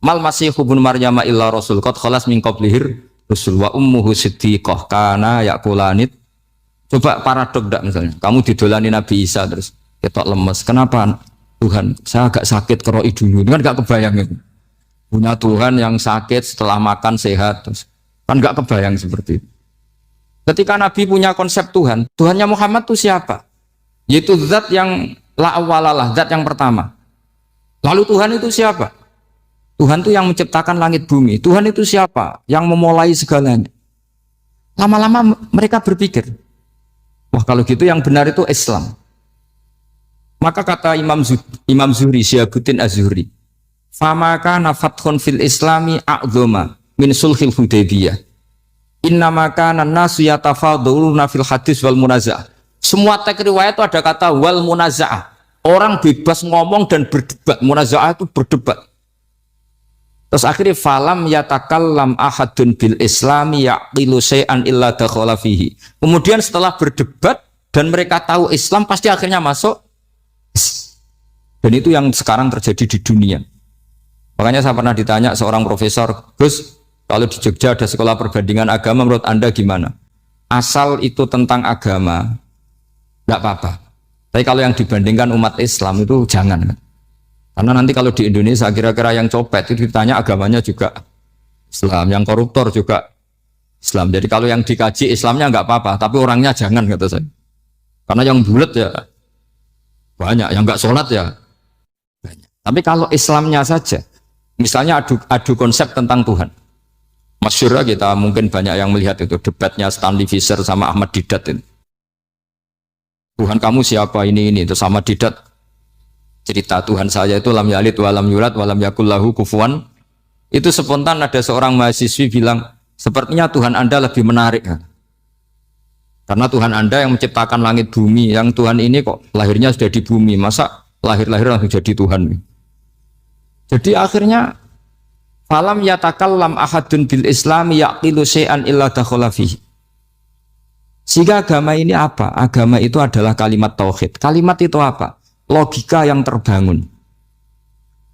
Mal masih ibnu Maryam illa rasul qad khalas min qablihir rusul wa ummuhu siddiqah kana yakulani. Coba paradok enggak misalnya. Kamu didolani Nabi Isa terus ketok lemes. Kenapa Tuhan? Saya agak sakit keroi dulu. Kan enggak kebayang itu. Punya Tuhan yang sakit setelah makan sehat terus. Kan enggak kebayang seperti itu. Ketika Nabi punya konsep Tuhan, Tuhannya Muhammad itu siapa? Yaitu zat yang la awalalah, zat yang pertama. Lalu Tuhan itu siapa? Tuhan itu yang menciptakan langit bumi. Tuhan itu siapa? Yang memulai segalanya. Lama-lama mereka berpikir, wah kalau gitu yang benar itu Islam. Maka kata Imam Zuhri, Syihabuddin Az-Zuhri, famaka nafathun fil islami a'zoma min sulhil Hudaybiyah. Innamaka nasu yatafaduluna fil hadis wal munazah. Semua teks riwayat itu ada kata wal munaza'ah. Orang bebas ngomong dan berdebat. Munaza'ah itu berdebat. Terus akhirnya falam yatakallam ahadun bil islami yaqilu syai'an illa dakhala fihi. Kemudian setelah berdebat dan mereka tahu Islam pasti akhirnya masuk. Dan itu yang sekarang terjadi di dunia. Makanya saya pernah ditanya seorang profesor, Gus, kalau di Jogja ada sekolah perbandingan agama, menurut Anda gimana? Asal itu tentang agama, nggak apa-apa. Tapi kalau yang dibandingkan umat Islam itu jangan. Karena nanti kalau di Indonesia kira-kira yang copet itu ditanya agamanya juga Islam, yang koruptor juga Islam. Jadi kalau yang dikaji Islamnya nggak apa-apa, tapi orangnya jangan, kata saya. Karena yang bulat ya banyak, yang nggak sholat ya banyak. Tapi kalau Islamnya saja, misalnya adu konsep tentang Tuhan. Masyhur kita mungkin banyak yang melihat itu debatnya Stanley Fischer sama Ahmad Didat itu. Tuhan kamu siapa ini itu sama Didat cerita Tuhan saya itu lam yalid walam yulad walam yakul lahu kufuwan. Itu spontan ada seorang mahasiswi bilang sepertinya Tuhan Anda lebih menarik. Karena Tuhan Anda yang menciptakan langit bumi, yang Tuhan ini kok lahirnya sudah di bumi, masa lahir-lahir langsung jadi Tuhan. Jadi akhirnya falam yatakallam ahadun bil islami yaqilu syai'an illa dakhala fihi. Sehingga agama ini apa? Agama itu adalah kalimat tauhid. Kalimat itu apa? Logika yang terbangun.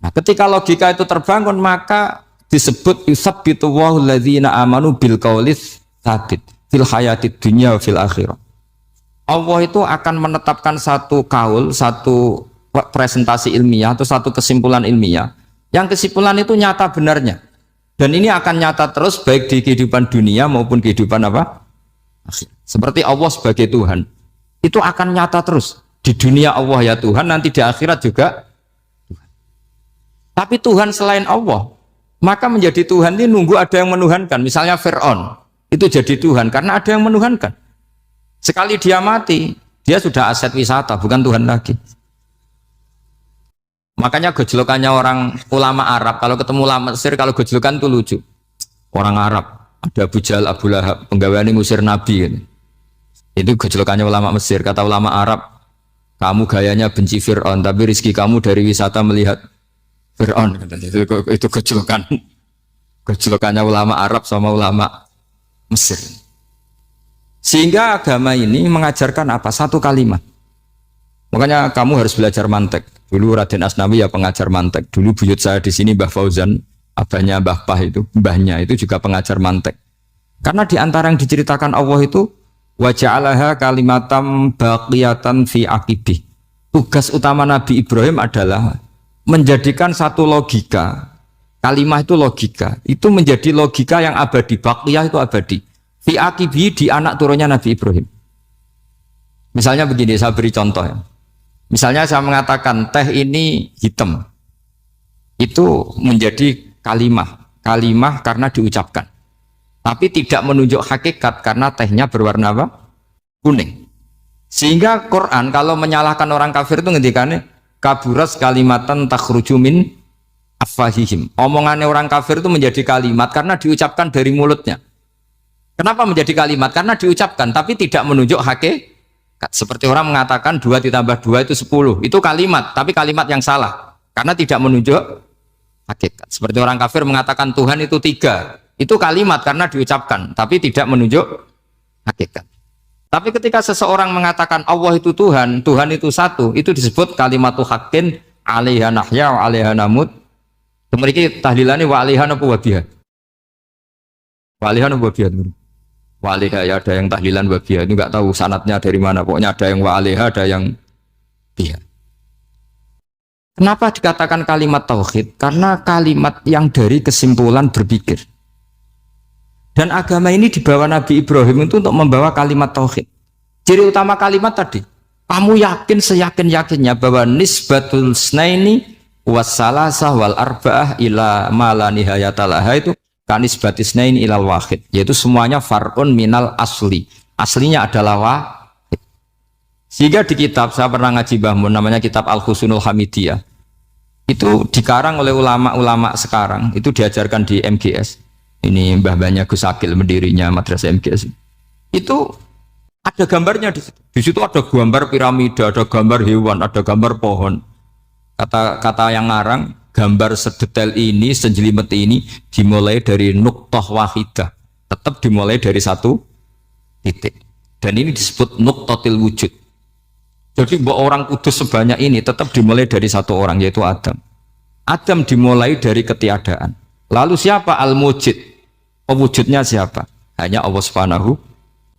Nah, ketika logika itu terbangun, maka disebut yusabbitu Allahu alladzina amanu bil qaulis tsabit fil hayatid dunya wa fil akhirah. Allah itu akan menetapkan satu kaul, satu presentasi ilmiah atau satu kesimpulan ilmiah. Yang kesimpulan itu nyata benarnya. Dan ini akan nyata terus baik di kehidupan dunia maupun kehidupan apa? Seperti Allah sebagai Tuhan. Itu akan nyata terus. Di dunia Allah ya Tuhan, nanti di akhirat juga Tuhan. Tapi Tuhan selain Allah, maka menjadi Tuhan ini nunggu ada yang menuhankan. Misalnya Fir'aun, itu jadi Tuhan karena ada yang menuhankan. Sekali dia mati, dia sudah aset wisata, bukan Tuhan lagi. Makanya gejolokannya orang ulama Arab, kalau ketemu ulama Mesir, kalau gejolokan itu lucu. Orang Arab, ada Abu Jahal, Abu Lahab, penggaweane ngusir Nabi gitu. Itu gejolokannya ulama Mesir. Kata ulama Arab, kamu gayanya benci Fir'aun, tapi rizki kamu dari wisata melihat Fir'aun. Itu gejolokan. Gejolokannya ulama Arab sama ulama Mesir. Sehingga agama ini mengajarkan apa? Satu kalimat. Makanya kamu harus belajar mantek. Dulu Raden Asnawi ya pengajar mantek. Dulu buyut saya di sini Mbah Fauzan, abahnya Mbah Pah itu, mbahnya itu juga pengajar mantek. Karena di antara yang diceritakan Allah itu wa ja'alaha kalimatam baqiyatan fi aqibih. Tugas utama Nabi Ibrahim adalah menjadikan satu logika. Kalimah itu logika. Itu menjadi logika yang abadi. Baqiyah itu abadi. Fi aqibih di anak turunnya Nabi Ibrahim. Misalnya begini, saya beri contoh ya. Misalnya saya mengatakan teh ini hitam. Itu menjadi kalimah. Kalimah karena diucapkan. Tapi tidak menunjuk hakikat karena tehnya berwarna apa? Kuning. Sehingga Quran kalau menyalahkan orang kafir itu ngendikane kaburas kalimatan takhruju min afwahihim. Omongannya orang kafir itu menjadi kalimat karena diucapkan dari mulutnya. Kenapa menjadi kalimat? Karena diucapkan tapi tidak menunjuk hakikat. Seperti orang mengatakan 2 ditambah 2 itu 10. Itu kalimat, tapi kalimat yang salah karena tidak menunjuk hakikat. Seperti orang kafir mengatakan Tuhan itu 3. Itu kalimat karena diucapkan, tapi tidak menunjuk hakikat. Tapi ketika seseorang mengatakan Allah itu Tuhan, Tuhan itu satu, itu disebut kalimatu haqqin 'alaiha nahya wa 'alaiha namut. Mriki tahlilane wa 'alaiha napa wa biha? Wa 'alaiha napa biha? Wa 'alaiha ya ada yang tahlilan wa biha, itu enggak tahu sanadnya dari mana. Pokoknya ada yang wa 'alaiha, ada yang biha. Kenapa dikatakan kalimat tauhid? Karena kalimat yang dari kesimpulan berpikir. Dan agama ini dibawa Nabi Ibrahim itu untuk membawa kalimat tauhid. Ciri utama kalimat tadi, kamu yakin seyakin-yakinnya bahwa nisbatul snaini wassalasah wal arba'ah ila ma la nihayatalaha itu kanisbati snaini ilal wahid, yaitu semuanya far'un minal asli. Aslinya adalah wahid. Sehingga di kitab, saya pernah ngaji Mbah Mun, namanya kitab Al-Husunul Hamidiyah. Itu dikarang oleh ulama-ulama sekarang, itu diajarkan di MGS. Ini mbah-mbahnya Gus Akil, pendirinya madrasah MGS. Itu ada gambarnya di situ. Di situ ada gambar piramida, ada gambar hewan, ada gambar pohon. Kata yang ngarang, gambar sedetail ini, sejelimet ini dimulai dari nuqtah wahidah. Tetap dimulai dari satu titik. Dan ini disebut nuqtatil wujud. Jadi bahwa orang kudus sebanyak ini tetap dimulai dari satu orang, yaitu Adam. Adam dimulai dari ketiadaan. Lalu siapa al-mujid? Pewujudnya siapa? Hanya Allah Subhanahu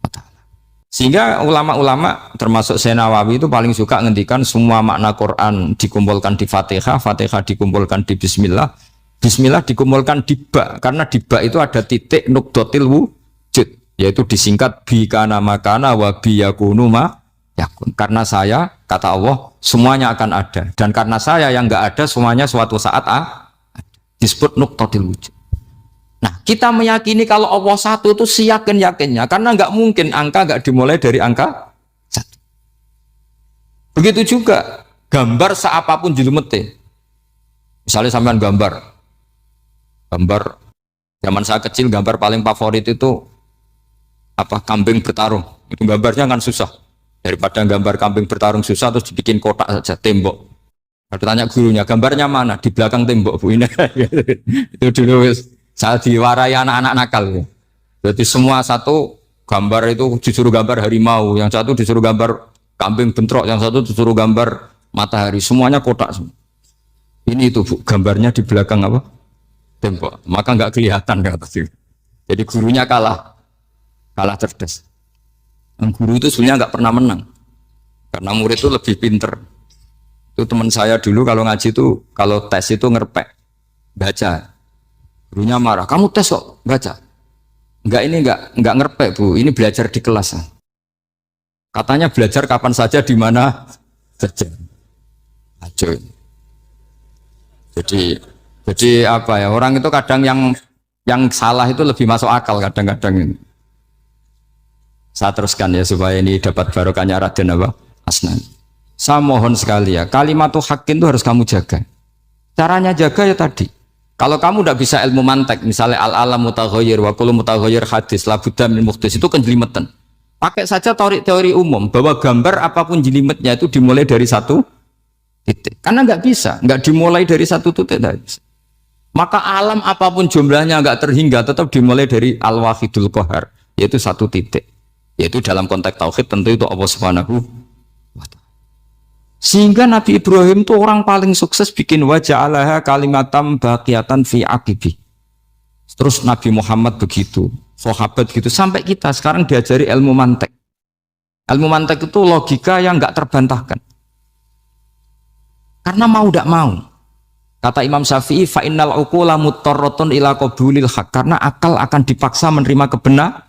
wa ta'ala. Sehingga ulama-ulama termasuk Syekh Nawawi itu paling suka ngendikan semua makna Quran dikumpulkan di Fatihah, Fatihah dikumpulkan di Bismillah, Bismillah dikumpulkan di ba, karena di ba itu ada titik nuqtatil wujud, yaitu disingkat bi kana makana wa bi yakunu ma yakun. Karena saya, kata Allah, semuanya akan ada, dan karena saya yang enggak ada, semuanya suatu saat disebut nuqtatil wujud. Nah, kita meyakini kalau Allah satu itu seyakin-yakinnya, karena nggak mungkin angka nggak dimulai dari angka satu. Begitu juga gambar seapapun julumete. Misalnya sampean gambar zaman saya kecil, gambar paling favorit itu apa, kambing bertarung. Itu gambarnya kan susah. Daripada gambar kambing bertarung susah terus dibikin kotak saja, tembok. Kalau tanya gurunya, gambarnya mana? Di belakang tembok, Bu. Ini itu dulu saya diwarai anak-anak nakal. Berarti semua satu gambar itu disuruh gambar harimau, yang satu disuruh gambar kambing bentrok, yang satu disuruh gambar matahari, semuanya kotak semua. Ini itu, Bu, gambarnya di belakang apa? Tembok. Maka nggak kelihatan kata sih. Jadi gurunya kalah cerdas. Dan guru itu sebenarnya nggak pernah menang, karena murid itu lebih pinter. Itu teman saya dulu kalau ngaji itu, kalau tes itu ngerpek baca, gurunya marah, kamu tes kok baca? Enggak ngerpek, Bu, ini belajar di kelas. Katanya belajar kapan saja di mana saja. Ajo. Jadi apa ya, orang itu kadang yang salah itu lebih masuk akal kadang-kadang ini. Saya teruskan ya supaya ini dapat barokahnya Raden apa? Asnan. Saya mohon sekali ya, kalimatul haqqin itu harus kamu jaga. Caranya jaga ya tadi. Kalau kamu tidak bisa ilmu mantek, misalnya al-alam mutaghayyir wa kullu mutaghayyir hadis la budda min muhdits, itu kan jelimetan. Pakai saja teori umum bahwa gambar apapun jelimetnya itu dimulai dari satu titik. Karena nggak bisa, nggak dimulai dari satu titik. Maka alam apapun jumlahnya nggak terhingga, tetap dimulai dari al-wahidul qahar, yaitu satu titik. Yaitu dalam konteks tauhid tentu itu Allah Subhanahu wa ta'ala. Sehingga Nabi Ibrahim itu orang paling sukses bikin waja'alaha kalimatam baqiyatan fi aqibi. Terus Nabi Muhammad begitu, sahabat gitu, sampai kita sekarang diajari ilmu mantek. Ilmu mantek itu logika yang nggak terbantahkan. Karena mau tidak mau. Kata Imam Syafi'i, fa innal uqula muttarratun ila qabulil haq, karena akal akan dipaksa menerima kebenaran.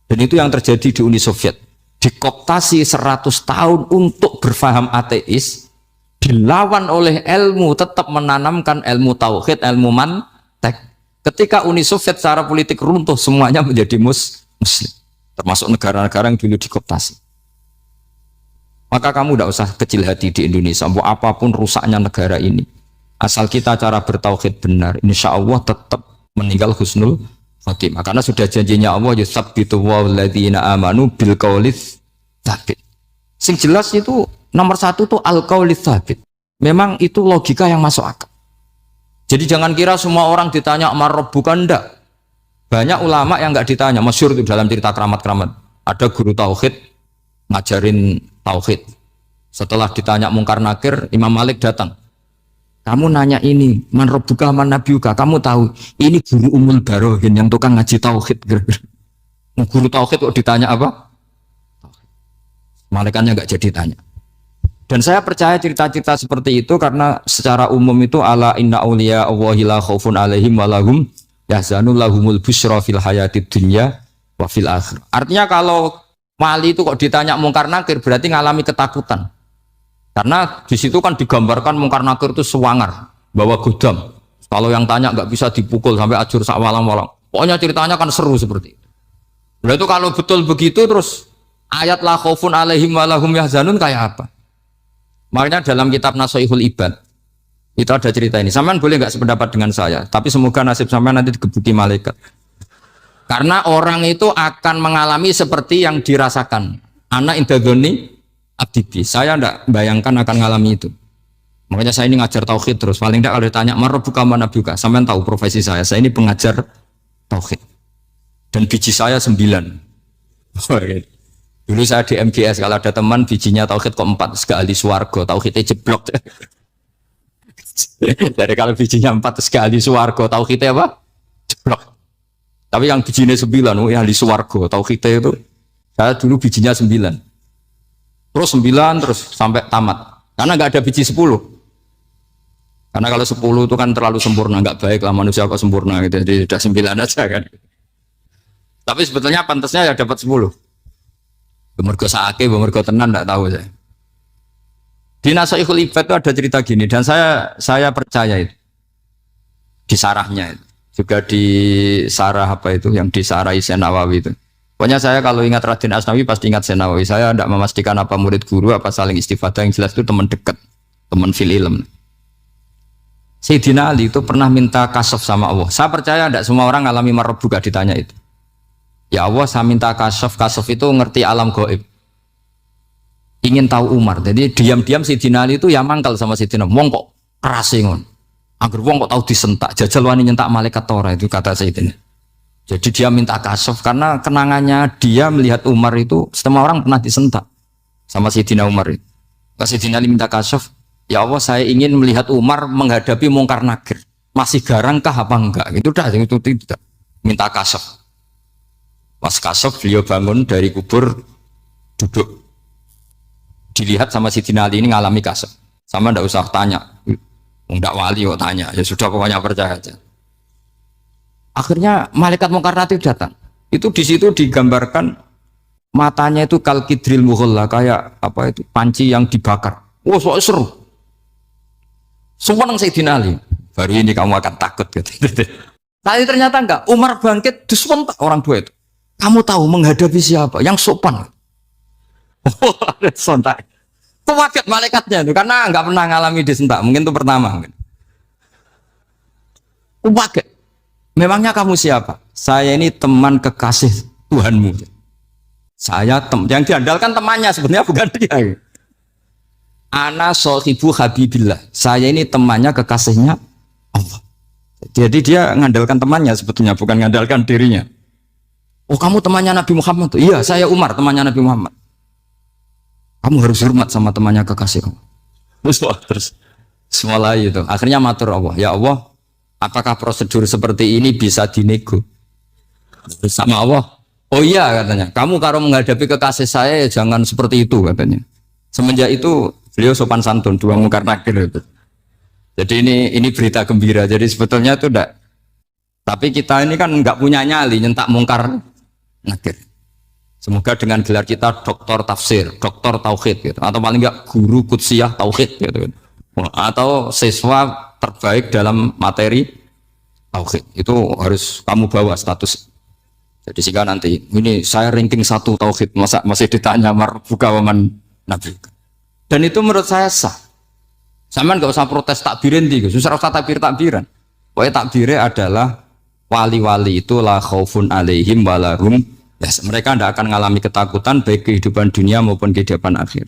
Dan itu yang terjadi di Uni Soviet. Dikooptasi 100 tahun untuk berfaham ateis, dilawan oleh ilmu, tetap menanamkan ilmu tauhid, ilmu mantek. Ketika Uni Soviet secara politik runtuh, semuanya menjadi muslim, termasuk negara-negara yang dulu dikooptasi. Maka kamu tidak usah kecil hati di Indonesia, apapun rusaknya negara ini, asal kita cara bertauhid benar, insya Allah tetap meninggal husnul khotimah. Karena sudah janjinya Allah, yusabbitu walladzina amanu bil qaulits tsabit. Sing jelas itu nomor satu tuh al qaulits tsabit. Memang itu logika yang masuk akal. Jadi jangan kira semua orang ditanya marabbuka, ndak. Banyak ulama yang enggak ditanya, masyhur itu dalam cerita keramat-keramat. Ada guru tauhid ngajarin tauhid. Setelah ditanya mungkar nakir, Imam Malik datang. Kamu nanya ini, man rabbuka man nabiyuka, kamu tahu ini guru Ummul Barohin yang tukang ngaji tauhid. Guru tauhid kok ditanya apa? Malaikatnya nggak jadi tanya. Dan saya percaya cerita-cerita seperti itu karena secara umum itu ala inna auliya Allahi la khaufun alaihim walahum yahzanun lahumul busyra fil hayatid dunya wa fil akhir. Artinya kalau wali itu kok ditanya mungkar nakir berarti ngalami ketakutan. Karena di situ kan digambarkan mungkar nakir itu sewangar, bawa gudam. Kalau yang tanya nggak bisa dipukul sampai ajur sak walang-walang. Pokoknya ceritanya kan seru seperti itu. Nah itu kalau betul begitu terus ayat la khaufun alaihim walahum yahzanun kayak apa? Makanya dalam kitab Nashihul Ibad itu ada cerita ini. Sampean boleh nggak sependapat dengan saya, tapi semoga nasib sampean nanti digebuki malaikat. Karena orang itu akan mengalami seperti yang dirasakan. Anak indadzoni abdibi. Saya tidak bayangkan akan mengalami itu. Makanya saya ini ngajar tauhid terus. Paling tidak kalau ditanya marabbuka man nabiyuka, sampean tahu profesi saya. Saya ini pengajar tauhid. Dan biji saya 9. Dulu saya di MGS, kalau ada teman bijinya tauhid kok 4, segala ahli swarga, tauhidnya jeblok. Dari kalau bijinya 4 sekali swarga, tauhidnya apa? Jeblok. Tapi yang bijinya 9, oh ya ahli swarga, tauhidnya itu saya dulu bijinya 9. Terus 9 terus sampai tamat. Karena nggak ada biji 10. Karena kalau 10 itu kan terlalu sempurna, nggak baik lah manusia kok sempurna gitu. Jadi udah 9 aja kan. Tapi sebetulnya pantasnya ya dapat 10. Bemergo saake, bemergo tenan nggak tahu saya. Di Nasaihul Ibad itu ada cerita gini dan saya percaya itu. Di sarahnya itu. Juga di sarah apa itu yang di sarah Syekh Nawawi itu. Pokoknya saya kalau ingat Raden Asnawi pasti ingat Syekh Nawawi. Saya tidak memastikan apa murid guru apa saling istifadah, yang jelas itu teman dekat, teman fil ilm. Sayyidina Ali itu pernah minta kasaf sama Allah. Saya percaya tidak semua orang ngalami marab juga ditanya itu. Ya Allah, saya minta kasaf itu ngerti alam gaib. Ingin tahu Umar. Jadi diam-diam Sayyidina Ali itu ya mangkal sama Sayyidina. Wong kok keras ngon. Angger wong kok tahu disentak. Jajal wani nyentak malaikat Tora itu kata Sayyidina. Jadi dia minta kasaf karena kenangannya dia melihat Umar itu semua orang pernah disentak sama Sayyidina Umar itu. Sayyidina Ali minta kasaf, ya Allah saya ingin melihat Umar menghadapi mungkar nakir. Masih garangkah apa enggak? Itu dah itu tidak. Minta kasaf. Pas kasaf beliau bangun dari kubur duduk. Dilihat sama Sayyidina Ali ini ngalami kasaf. Sama ndak usah tanya. Ndak wali kok tanya. Ya sudah pokoknya percaya aja. Akhirnya malaikat mungkar nakir datang. Itu di situ digambarkan matanya itu kalkidril mughalla, kayak apa itu panci yang dibakar. Wah, soalnya seru. Semua nang Sayyidina Ali. Baru ini kamu akan takut gitu. Tapi ternyata enggak. Umar bangkit disentak orang dua itu. Kamu tahu menghadapi siapa? Yang sopan. Sontak. Kewaget malaikatnya itu karena enggak pernah ngalami disentak. Mungkin itu pertama. Kewaget. Memangnya kamu siapa? Saya ini teman kekasih Tuhanmu. Saya yang diandalkan temannya sebenarnya bukan dia. Ana sohibu habibillah. Saya ini temannya kekasihnya Allah. Jadi dia mengandalkan temannya sebetulnya bukan mengandalkan dirinya. Oh kamu temannya Nabi Muhammad? Iya saya Umar temannya Nabi Muhammad. Kamu harus hormat sama temannya kekasih Allah. Terus mulai itu. Akhirnya matur Allah. Ya Allah. Apakah prosedur seperti ini bisa dinego? Sama Allah. Oh iya katanya. Kamu kalau menghadapi kekasih saya ya jangan seperti itu katanya. Semenjak itu beliau sopan santun dua mungkar nakir itu. Jadi ini berita gembira. Jadi sebetulnya itu enggak. Tapi kita ini kan enggak punya nyali nyentak mungkar nakir. Semoga dengan gelar kita doktor tafsir, doktor tauhid gitu. Atau paling enggak guru kutsiyah tauhid gitu. Atau siswa terbaik dalam materi tauhid itu harus kamu bawa status. Jadi jika nanti ini saya ranking 1 tauhid masa masih ditanya marbuka waman nabi. Dan itu menurut saya sah. Sama nggak usah protes takbirin di, susah usah takbiran. Pokoknya takbirnya adalah wali-wali itu la khaufun alaihim walahum. Ya, mereka tidak akan mengalami ketakutan baik kehidupan dunia maupun kehidupan akhir.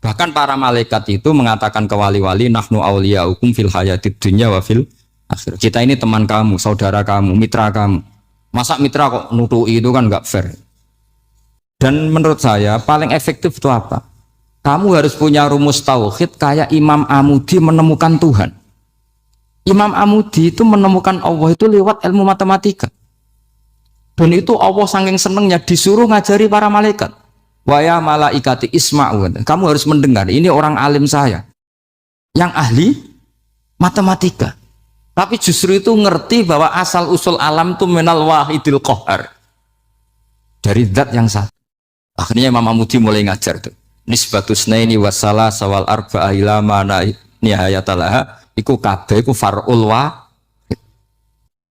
Bahkan para malaikat itu mengatakan ke wali-wali nahnu auliyaukum fil hayatid dunya wa fil akhir. Kita ini teman kamu, saudara kamu, mitra kamu. Masa mitra kok nutui itu kan nggak fair. Dan menurut saya paling efektif itu apa? Kamu harus punya rumus tauhid kayak Imam Amudi menemukan Tuhan. Imam Amudi itu menemukan Allah itu lewat ilmu matematika. Dan itu Allah saking senengnya disuruh ngajari para malaikat. Wa ya malaikati isma'u. Kamu harus mendengar, ini orang alim saya yang ahli matematika. Tapi justru itu ngerti bahwa asal usul alam itu minal wahidil qahar. Dari zat yang satu. Akhirnya Imam Amudi mulai ngajar tuh. Nisbatus naini wassalah sawal arba'ah ila mana nihayatalaha iku kabeh iku far'ul wahid.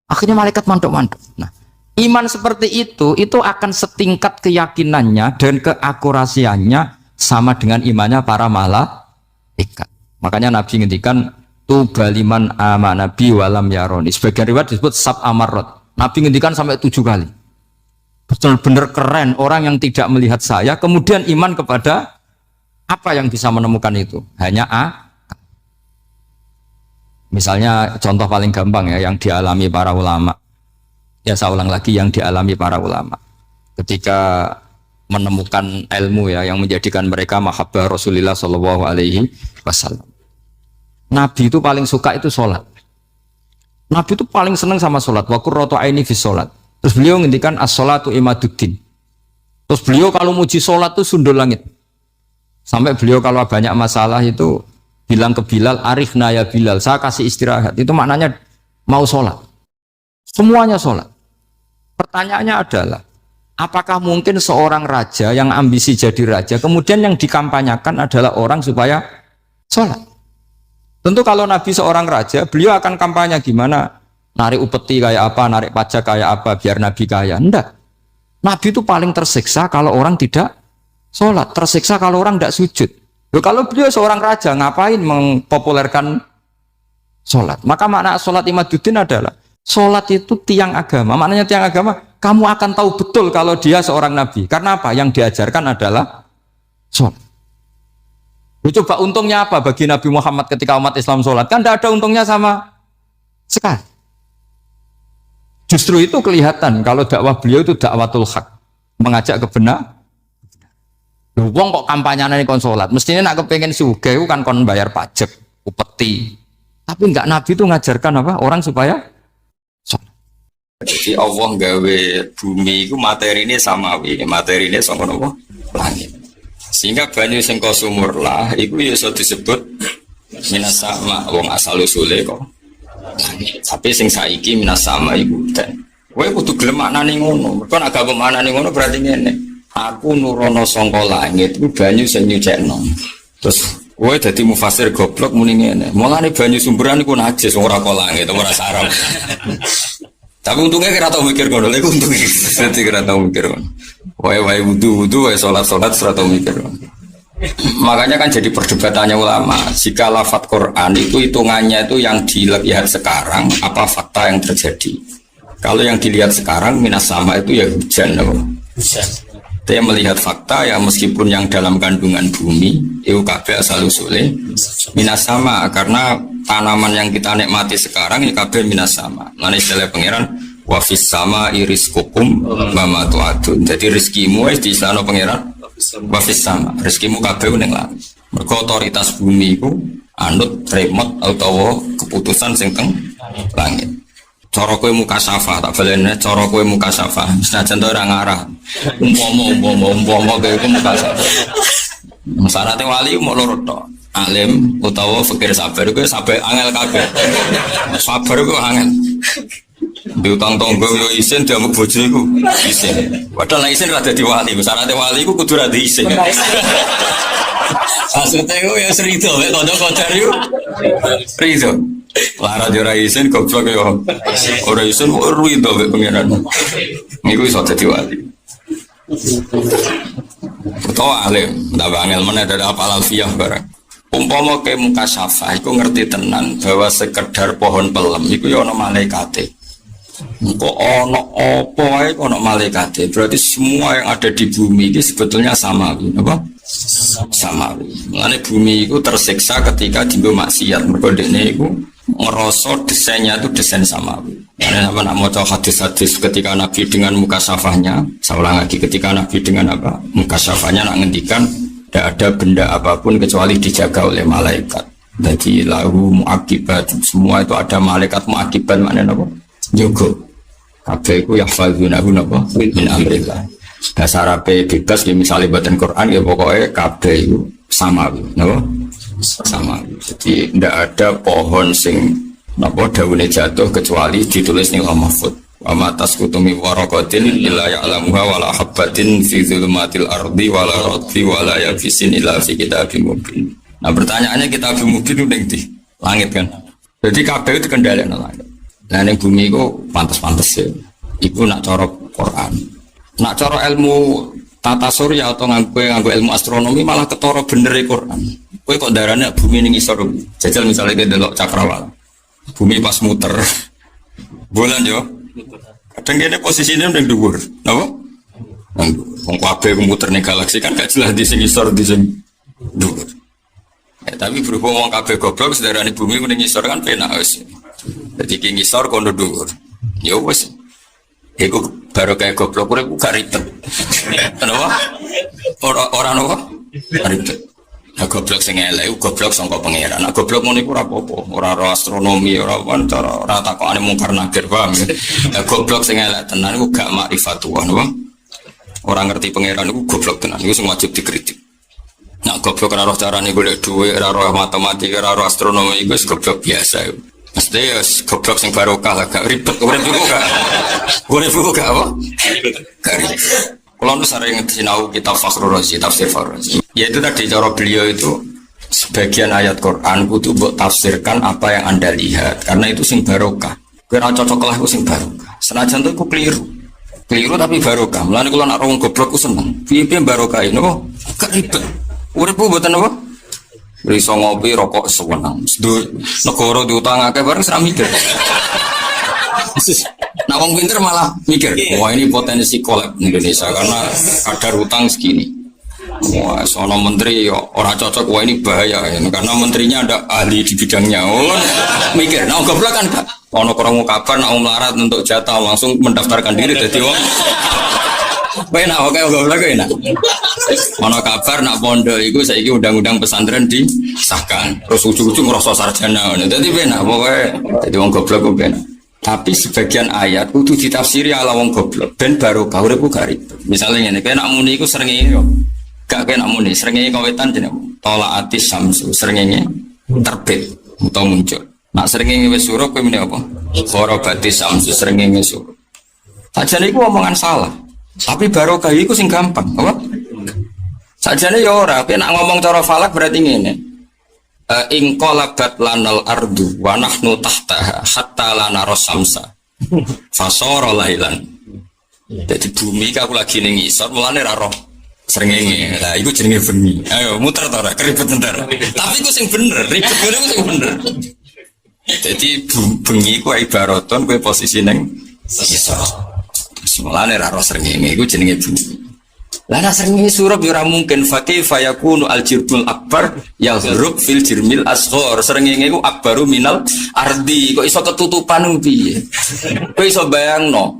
Akhirnya malaikat mantuk-mantuk. Nah, iman seperti itu akan setingkat keyakinannya dan keakurasiannya sama dengan imannya para malaikat. Makanya Nabi ngendikan tubaliman amanabi walam yaroni. Sebagian riwayat disebut sab amarot. Nabi ngendikan sampai 7 kali. Benar-benar keren orang yang tidak melihat saya kemudian iman kepada apa yang bisa menemukan itu? Hanya misalnya contoh paling gampang ya yang dialami para ulama. Ya saya ulang lagi yang dialami para ulama ketika menemukan ilmu ya yang menjadikan mereka mahabbah Rasulullah Shallallahu Alaihi Wasallam. Nabi itu paling suka itu sholat. Nabi itu paling seneng sama sholat. Wa qurratu aini fi sholat. Terus beliau ngendikan as-sholatu imaduddin. Terus beliau kalau muji sholat itu sundul langit. Sampai beliau kalau banyak masalah itu bilang ke Bilal, arifna ya Bilal, saya kasih istirahat. Itu maknanya mau sholat. Semuanya sholat. Pertanyaannya adalah, apakah mungkin seorang raja yang ambisi jadi raja, kemudian yang dikampanyakan adalah orang supaya sholat? Tentu kalau Nabi seorang raja, beliau akan kampanye gimana? Narik upeti kayak apa, narik pajak kayak apa, biar Nabi kaya. Enggak. Nabi itu paling tersiksa kalau orang tidak sholat, tersiksa kalau orang tidak sujud. Loh, kalau beliau seorang raja, ngapain mempopulerkan sholat? Maka makna sholat imaduddin adalah, sholat itu tiang agama. Maknanya tiang agama, kamu akan tahu betul kalau dia seorang Nabi. Karena apa? Yang diajarkan adalah sholat. Coba untungnya apa bagi Nabi Muhammad ketika umat Islam sholat? Kan tidak ada untungnya sama sekali. Justru itu kelihatan kalau dakwah beliau itu dakwatul haq, mengajak ke benar. Wong kok kampanyane kon sholat, mestinya nak kepengen sugih kan kon bayar pajak, upeti. Tapi enggak, Nabi itu ngajarkan apa? Orang supaya sholat. Jadi Allah gawe bumi itu materinya samawi, materinya sama apa? Langit. Sehingga banyu sing sumur lah, itu ya iso disebut minas sama, wong asal usule kok. Tapi sing saiki minas sama iku ten. Kowe kudu gelem maknane ngono. Mergo nek gak maknane ngono berarti ngene. Aku nurono saka langit iku banyu sing nyucekno. Terus kowe dadi mufasir goblok muni ngene. Mulane banyu sumberan iku najis ora kok langit ora sarang. Tapi untungnya kira tau mikir ngono, lha iku untunge. Dadi kira tau mikir ngono. Wae wudu wae salat ora tau mikir ngono. Makanya kan jadi perdebatannya ulama, jika lafadz Quran itu hitungannya itu yang dilihat sekarang apa fakta yang terjadi. Kalau yang dilihat sekarang minas sama itu ya hujan. Dia melihat fakta ya, meskipun yang dalam kandungan bumi itu kabeh asal usule minas sama, karena tanaman yang kita nikmati sekarang ini kabeh minas sama. Lan istilah pangeran wafis sama iris kukum mama tuadun. Jadi rezekimu di sana pangeran wafis sama, rezekimu kabeh ning langit. Mergo otoritas bumi iku anut remote utawa keputusan sing teng langit. Cara kowe mukasafah tak balene, cara kowe mukasafah senajan to ora ngarah. Umpama kowe iku mukasafah. Syaratnya wali mau loro tok. Alim utawa fakir sabar kowe sabar angel kabeh. Sabar kowe angel. Diutang tonggo yo isin diamuk bojo iku isin. Padahal isin ora dadi wali, syaratnya wali iku kudu ora isin. Maksudnya iku ya serido mek kanca-kanca iku. Rido. Lara yo ora isin goblok yo. Ora isin rido mek pengiran. Niku iso dadi wali. Utawa alim, ndak angel meneh dari apal alfiyah barang. Umpama ke mukasafah iku ngerti tenan bahwa sekedar pohon pelem iku ya ana malaikate. Kok ono apa wae ono malaikat. Berarti semua yang ada di bumi ini sebetulnya samawi, apa? Samawi. Mulane bumi itu tersiksa ketika dienggo maksiat. Mergo dekne iku ngerasa desainnya itu desain samawi. Karena apa nak maca hadis-hadis ketika Nabi dengan mukasafahnya, saya ulang lagi, ketika Nabi dengan apa? Mukasafahnya nak ngendikan tidak ada benda apapun kecuali dijaga oleh malaikat. Jadi lahu muaqibat, semua itu ada malaikat muaqibat, maknanya apa? Juga kabeh iku yahfazunahu napa min amrillah. Dasar ape bebas ya, misalnya badan Quran ya pokoknya kabeh iku samawi napa samawi. Jadi tidak ada pohon sing napa daune jatuh kecuali ditulis ning Lauh Mahfuz. Wa ma tasqutu min waraqatin illa ya'lamuha wa la habatin fi dzulumatil ardi wa la ratbi wa la yabisin illa fi kitabim mubin. Nah pertanyaannya kitabim mubin itu ning ndi? Langit kan. Jadi kabeh itu kendalian langit. Nah yang bumi itu pantas-pantas ya. Itu nak cara Quran. Nak cara ilmu tata surya atau nganggo ilmu astronomi malah ketara bener Quran. Kowe kok darane bumi ning isor. Jajal misalnya kita delok cakrawala. Bumi pas muter. Bulan yo. Kadang kene posisine ning dhuwur. Napa? Wong kabeh muter ning galaksi kan gak jelas di sing isor di sing dhuwur. Tapi berhubung wong kabeh goblok sedarane bumi ning isor kan penak wis. Jadi kini sor kono dhuwur. Ya wis. Iku baru kayak goblok urip gak ribet. Kenapa? Ora napa? Ribet. Nah goblok sing elek goblok sangka pangeran. Nah goblok ngono iku ora apa-apa, ora astronomi, ora cara ora takokane mungkar nakir paham. Nah goblok sing elek tenan iku gak ma'rifatullah napa? Ora ngerti pangeran iku goblok tenan, iku sing wajib dikritik. Nah goblok ora roh carane golek dhuwit, ora roh matematika, ora roh astronomi iku wis goblok biasa iku. Mesti ya goblok sing barokah lah, gak ribet, urip iku gak. Urip iku gak apa? Gak ribet. Kalau nu sering sinau kitab Fakhrul Razi, tafsir Fakhrul Razi. Yaitu tadi cara beliau itu sebagian ayat Quran kudu mbok tafsirkan apa yang Anda lihat karena itu sing barokah. Kira cocok lah itu sing barokah. Senajan itu keliru. Keliru tapi barokah. Mulane kula nak wong goblok ku seneng. Piye barokah ini kok gak ribet. Urip ku mboten apa? Iso ngopi rokok sewenang. Negara diutangake bareng seram mikir. Nah, wong pinter malah mikir, wah ini potensi kolab Indonesia karena kadar utang segini. Wah, sono menteri yo orang cocok, wah ini bahaya ya, karena menterinya ada ahli di bidangnya. Oh, mikir, nah goblok kan gak? Ono kurang kabar, nak melarat untuk jatah langsung mendaftarkan diri jadi wong. Enak, oke goblok enak. Ono kabar nak pondok itu saiki undang-undang pesantren disahkan, terus ujung-ujung ngerasa sarjana. Jadi enak, pokoknya jadi wong goblok kok enak. Tapi sebagian ayat kudu ditafsiri ala wong goblok ben barokah urip gak ribet. Misale ngene, kaya nak muni iku srengenge yo. Gak kaya nak muni, srengenge kawetan jenenge tolaatis samsu, srengenge terbit utawa muncul. Nak srengenge wis surup kowe muni apa? Kharabatis samsu, srengenge surup. Sajane iku omongan salah. Tapi barokah iku sing gampang, apa? Sajane yo ora, kowe nak ngomong cara falak berarti ngene. Inqalabat lanal ardu wa nahnu tahtaha hatta lana rasamsa fasara lailan. Jadi bumi aku lagi ning isor mulane ra roh srengenge. Lah iku jenenge bengi. Ayo muter to ora keribet entar. Tapi iku sing bener, ribet ngene iku sing bener. Jadi bengi ku ibaraton kowe posisi ning isor. Mulane ra roh srengenge iku jenenge bengi. Lana sering surup ora mungkin fakih fayakunu al jirbul akbar yaghrub fil jirmil asghar. Srengenge iku akbaru minal ardi. Kok iso ketutupan piye? Kowe iso bayangno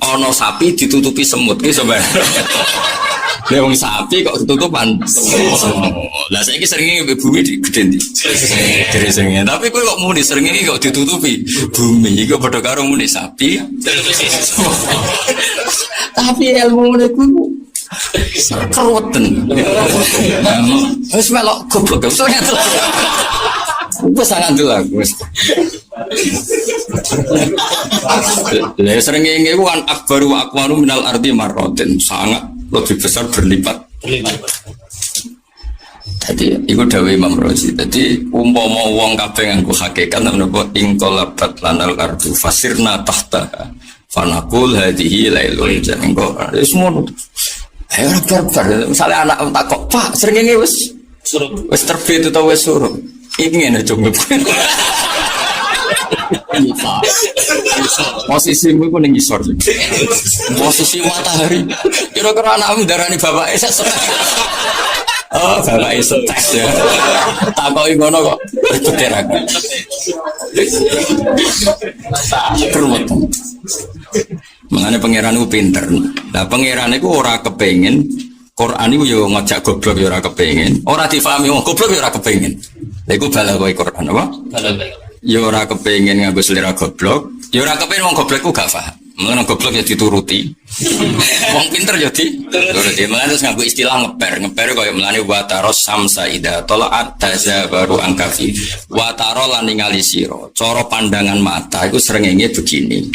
ana sapi ditutupi semut. Kowe iso bayangno. Lah wong sapi kok ketutupan. Lah saiki srengenge bumi gede ndi? Gede srengenge. Tapi kowe kok muni srengenge kok ditutupi bumi. Iku padha karo muni sapi. Tapi ilmu niku keruweten. Wis melok goblok. Wis sangat aku wis. Lah srengenge ku kan akbaru wa akwaru minal ardi marratin, sangat lebih besar berlipat. Jadi itu dawuh Imam Razi. Jadi umpama wong kabeh nganggo hakikat menapa ingqalabat lanal ardu fasirna tahtaha fanaqul hadhihi lailun janengko wis ngono. Ayo barbar misale anak tak kok Pak srengenge wis surup wis terbit utawa wis surup. Iki ngene jonggo. Posisimu iku ning isor. Posisi matahari. Kira-kira anakmu darani bapake sesek. Oh, bapak itu stres ya. Takoki ngono kok beterak. Keruwet. Mengane pangeran ku pinter. Lah pangeran iku ora kepengin Quran iku yo ngajak goblok yo ora kepengin. Ora difahami wong goblok yo ora kepengin. Lha iku balaghoi Quran apa? Balaghoi. Yo ora kepengin nganggo selera goblok, yo ora kepengin wong goblok ku gak paham. Mengen goblok ya dituruti. Wong pinter ya dituruti. Mengen terus nganggo istilah ngeper koyo melane wa taros samsa ida tolaat taza baru angkafi. Wa taro lan ningali sira. Cara pandangan mata iku srengenge begini.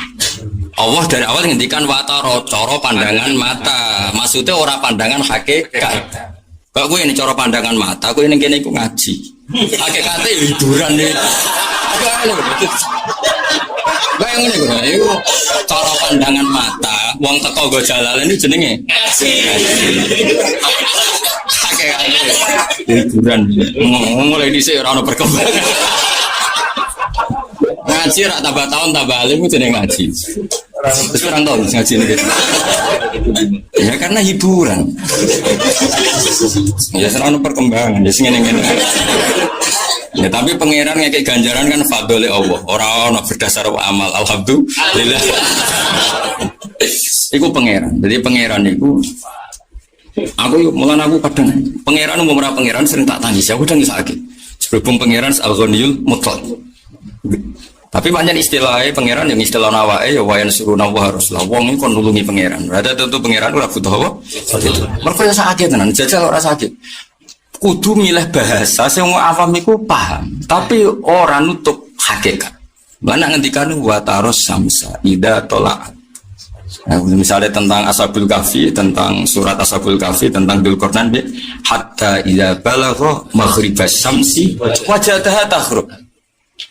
Allah dari awal ngendikan wa taro cara pandangan mata. Maksudnya ora pandangan hakikat. Kok kowe ini cara pandangan mata, kowe ning kene iku ngaji. Hakikate hiburan nih. Bayang ini gue, cara pandangan mata, wong teko go jalalan ini jenenge. Hiburan, mulai di sini orang berkembang. Ngaji rak tambah tahun tambah alim itu jenenge ngaji. Terus orang tahu ngaji ini. Ya karena hiburan. Ya serana perkembangan, ya sing ngene-ngene. Ya tapi pangeran ngekek ganjaran kan fadhole Allah. Ora ono berdasar amal. Alhamdulillah. Iku pangeran. Jadi pangeran iku Aku mulane aku kadang pangeran umum ora pangeran sering tak tangis. Aku kadang sakit. Sebelum pangeran al-ghaniyul mutlaq. Tapi pancen istilahnya pangeran yang istilah awake ya wayan suruna wa haruslah wong iki kon nulungi pangeran. Ada tentu pangeran ora butuh apa? Itu. Mergo ya sakit tenan, jajal ora sakit. Kudu milih bahasa sing wong awam iku paham, tapi ora nutup hakikat. Mana ngendikan wa taros samsa ida tolak. Nah, misalnya tentang Ashabul Kahfi, tentang surat Ashabul Kahfi, tentang Dzulqarnain, hatta idza balagha maghribas syamsi wajadaha taghrub.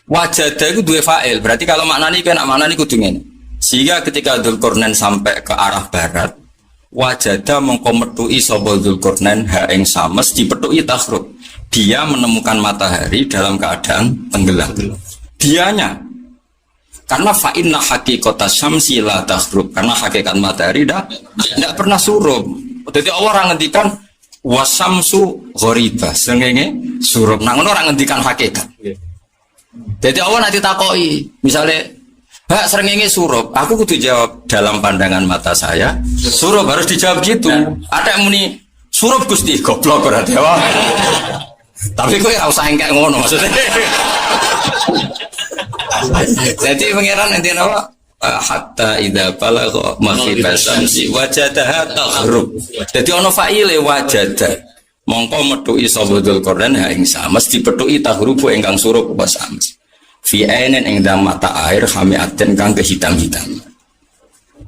Wajadah itu dua fa'il, berarti kalau maknanya kena maknanya kudu ngene. Sehingga ketika Dzulqarnain sampai ke arah barat, wajadah mengkometui sapa Dzulqarnain ha ing sames dipethuki taghrub. Dia menemukan matahari dalam keadaan tenggelam. Dianya karena fa'inna haqiqata syamsi la taghrub, karena hakikat matahari tidak pernah surup. Jadi Allah ngendikan wasamsu ghoribah, sengenge surup. Nah ngono orang ngendikan hakikat. Jadi Allah nanti takoi, misalnya, hak srengenge surup, aku kudu jawab dalam pandangan mata saya, surup harus dijawab gitu. Ada yang muni surup Gusti, goblok berarti ya. Tapi kok ya usah engkek ngono maksudnya. Jadi pangeran nanti apa? Hatta idza balagha maghribas syamsi wajadaha taghrub. Jadi ono fa'ile wajada. Mongko metuki sapa Dzulqarnain ha ing sames dipethuki tahrubu ingkang surup apa sames. Fi ainin ing dalam mata air khamiatin kang kehitam-hitam.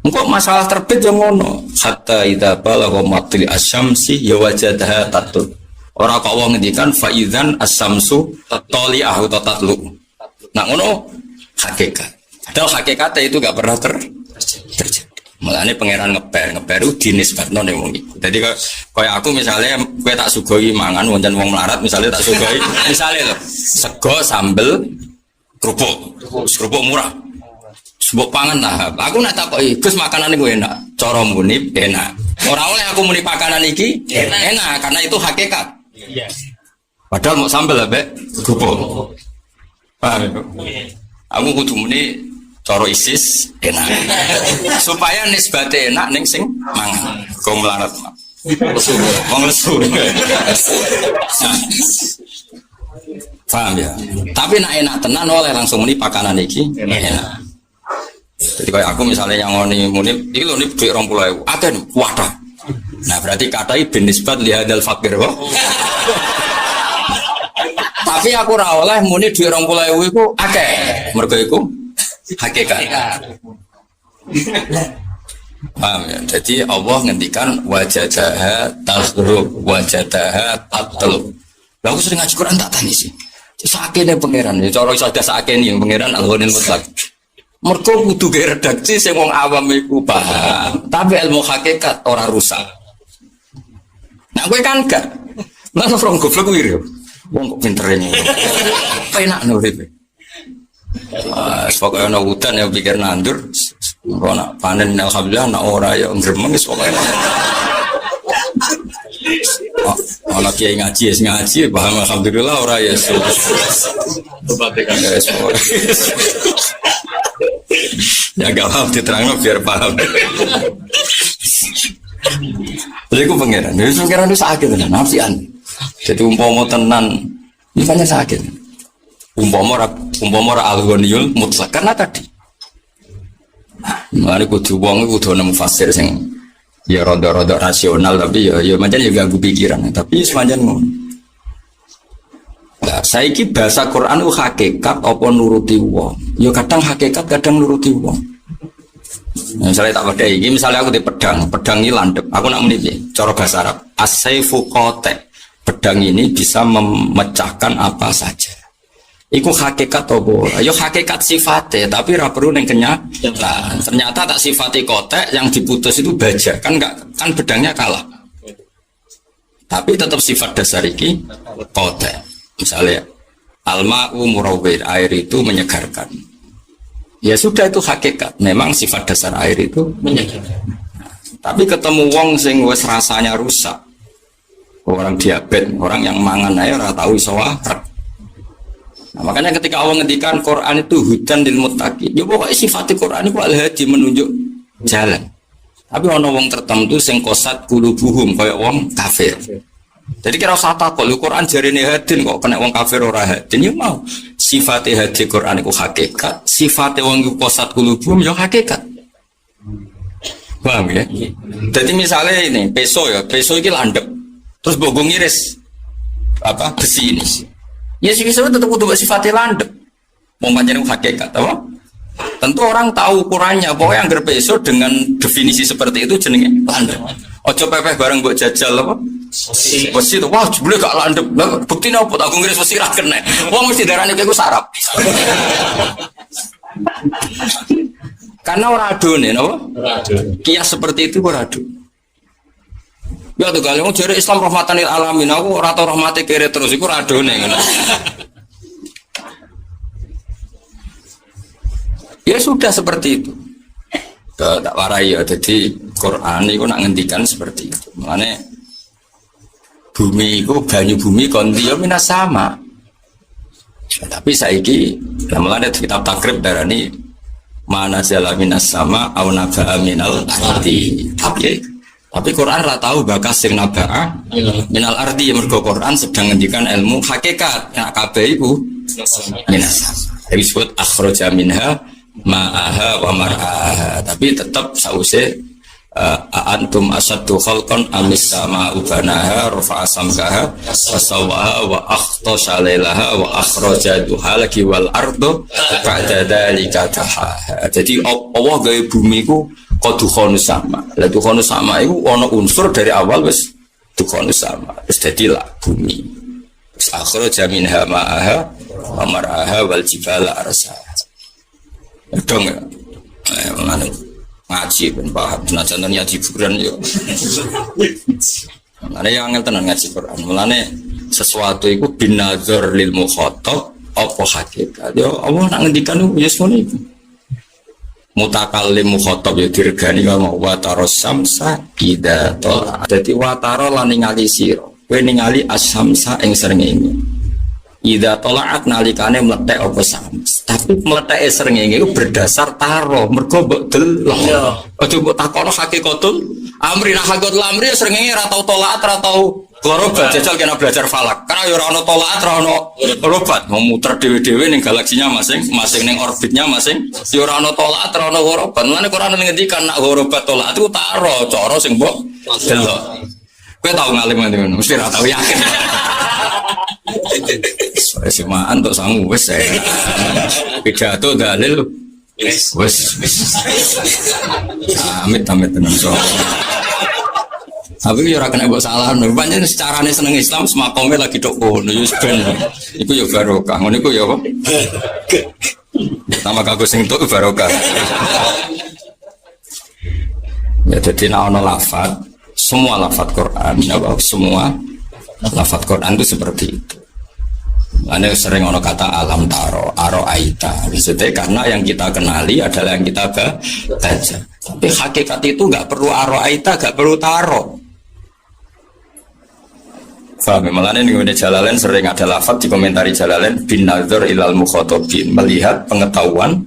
Engko masalah terbit yang ngono. Hatta idza balagha matli asyamsi ya wajadaha tatul. Ora kok wong ngendikan fa idzan asyamsu tatli'ahu tatlu. Nah ngono hakikat. Padahal hakikatnya itu gak pernah terjadi. Mulane pangeran ngeber itu dinisbatno ning wong iku. Dadi kaya aku misalnya kowe tak sugoi mangan wonten wong melarat misalnya tak sugoi misalnya lho sego sambel kerupuk murah. Sebab pangan lah. Aku nak takoki, Gus makanan iku enak. Cara muni enak. Ora oleh aku muni pakanan iki enak karena itu hakikat. Padahal mau sambel ambek kerupuk. Paham? Aku kudu muni cara ISIS enak supaya nisbate enak ning sing mangan kok melarat wong lesu paham ya tapi nak enak tenan oleh langsung muni pakanan iki enak jadi kayak aku misalnya yang muni iki lho nih duit 20.000 akeh wadah nah berarti katai bin nisbat lihadal fakir kok tapi aku ora oleh muni duit 20.000 iku akeh mergo iku hakikat. Paham ya? Jadi Allah ngendikan wajadaha taghrub wajadaha tatlu. Lah aku sering ngaji Quran tak tani sih. Sakene pangeran ya cara iso ada sakene yang pangeran al-ghaniyul mutlaq. Mergo kudu ge redaksi sing wong awam iku paham. Tapi ilmu hakikat ora rusak. Nah kowe kan gak. Lah orang goblok kuwi yo. Wong kok pintere ngono. Penak uripe. Pokoknya nak hutan yang pikir nandur, kalau nak panen alhamdulillah, nak ora ya ngremeng pokoknya. Kalau kiai ngaji paham alhamdulillah ora ya. Ya gak paham diterangno biar paham. Jadi aku pangeran itu sakit tenan, nafsian. Jadi umpama tenan, ini banyak sakit. Umpama al-ghaniyul mutlaq karena tadi. Nah, kudu wong kudu ana mufassir sing ya rada-rada rasional tapi ya pancen ya ganggu pikiran tapi sepanjang ngono. Lah saiki bahasa Quran ku hakikat apa nuruti wong? Ya kadang hakikat kadang nuruti wong. Misalnya tak pada iki misalnya aku di pedang ini landep. Aku nak muni cara bahasa Arab as-saifu qatek. Pedang ini bisa memecahkan apa saja. Iku hakikat apa? Yo hakikat sifatnya, tapi ra perlu ning kenyataan. Ternyata tak sifati kotek yang diputus itu baja, kan enggak kan bedangnya kalah. Tapi tetap sifat dasar iki kotek. Misalnya alma'u murawwir, air itu menyegarkan. Ya sudah itu hakikat. Memang sifat dasar air itu menyegarkan. Tapi ketemu wong sing wis rasanya rusak. Orang diabetes, orang yang mangan air ora tahu iso warak. Nah, makanya ketika Allah ngendikan Quran itu hudan lil muttaqin, ya pokoknya sifat Quran itu al-hadi menunjuk jalan. Tapi ana wong tertentu sing kosat kulubuhum kaya wong kafir. Jadi kira usah takut, Quran jarine hadin kok kena wong kafir ora hadin ya mau. Sifate hadis Quran iku hakikat, sifate wong iku kosat kulubuhum ya hakikat. Paham ya? Jadi misalnya ini peso iki landep. Terus mbok ngiris apa besi ini. Ya sih bisa tetap kudu sifatnya landep. Wong pancen hakikat, apa? Tentu orang tahu ukurannya, pokoknya yang peso dengan definisi seperti itu jenenge landep. Ojo pepeh bareng mbok jajal apa? Besi itu, wah jebule gak landep. Lah buktine opo aku ngiris besi ra kena. Wong mesti darane kowe sarap. Karena ora adone napa? Kias seperti itu ora ado. Ya tuh kali mau jare Islam rahmatan lil alamin, aku ora tau rahmate kere terus iku ora adone ngono. Ya sudah seperti itu. Tak warai ya, jadi Quran itu nak ngendikan seperti itu. Makanya bumi itu banyu bumi kontiyo minas sama. Tapi saiki, namanya kitab takrib darani mana jala minas sama, au naba'a minal ardi. Tapi Quran ra tahu bakas sing naba'a minal ardi. Mergo Quran sedang ngendikan ilmu hakikat. Nak kabeh iku minas sama. Tapi disebut akhraja minha ma'aha wa mar'aha, tapi tetap sause antum asaddu khalqan amis sama ubanaha rafa'a samkaha wa sawaha wa akhtasha lailaha wa akhraja duha lagi wal ardu ba'da dzalika tahaha. Jadi Allah gawe bumi ku qadukhanus sama. Lah dukhanus sama iku ana unsur dari awal wis dukhanus sama. Wis dadi lah bumi. Wis akhraja minha ma'aha wa mar'aha wal jibala arsaha. Dong ya, mana ngaji pun paham, senajan ngaji Quran yo. Mana yang angel tenan ngaji Quran, mulane sesuatu itu binazar lil mukhatab apa hakikat. Yo Allah nak ngendikan yo semono iku. Mutakallim mukhatab yo diregani karo wa tarassamsa ida tola. Dadi wa taro lan ningali sira. Kowe ningali asamsa ing srengenge. Ida tolaat nalikane meletek apa sams, tapi meletek srengenge itu berdasar taro, mergo mbok delok. Aja mbok takono hakikatul amri, nah hakikatul amri srengenge ra tau tolaat, ra tau gorobat. Jajal kena belajar falak. Karena ya ora ono tolaat, ora ono gorobat. Mau muter dhewe-dhewe ning galaksinya masing-masing ning orbitnya masing. Ya ora ono tolaat, ora ono gorobat. Mulane Quran ngendikan nak gorobat tolaat itu taro, cara sing mbok delok. Kowe tau ngalim ngono, mesti ra tau yakin. Semaan untuk sangu wes pidato dalil wes amit tenan so. Tapi yo ora kena mbok salah, pancen secarane seneng Islam semakome lagi tok kono yo ben. Iku yo barokah, ngono iku yo apa? Tambah kanggo sing tok barokah. Ya dadi nek ana lafaz, semua lafaz Quran, semua lafaz Quran itu seperti itu. Ane sering ono kata alam taro, aro aita. Maksudnya karena yang kita kenali adalah yang kita baca. Tapi hakikat itu nggak perlu aro aita, nggak perlu taro. Faham? Malah ini udah Jalalain sering ada lafaz di komentari Jalalain bin nazar ilal mukhatabin, melihat pengetahuan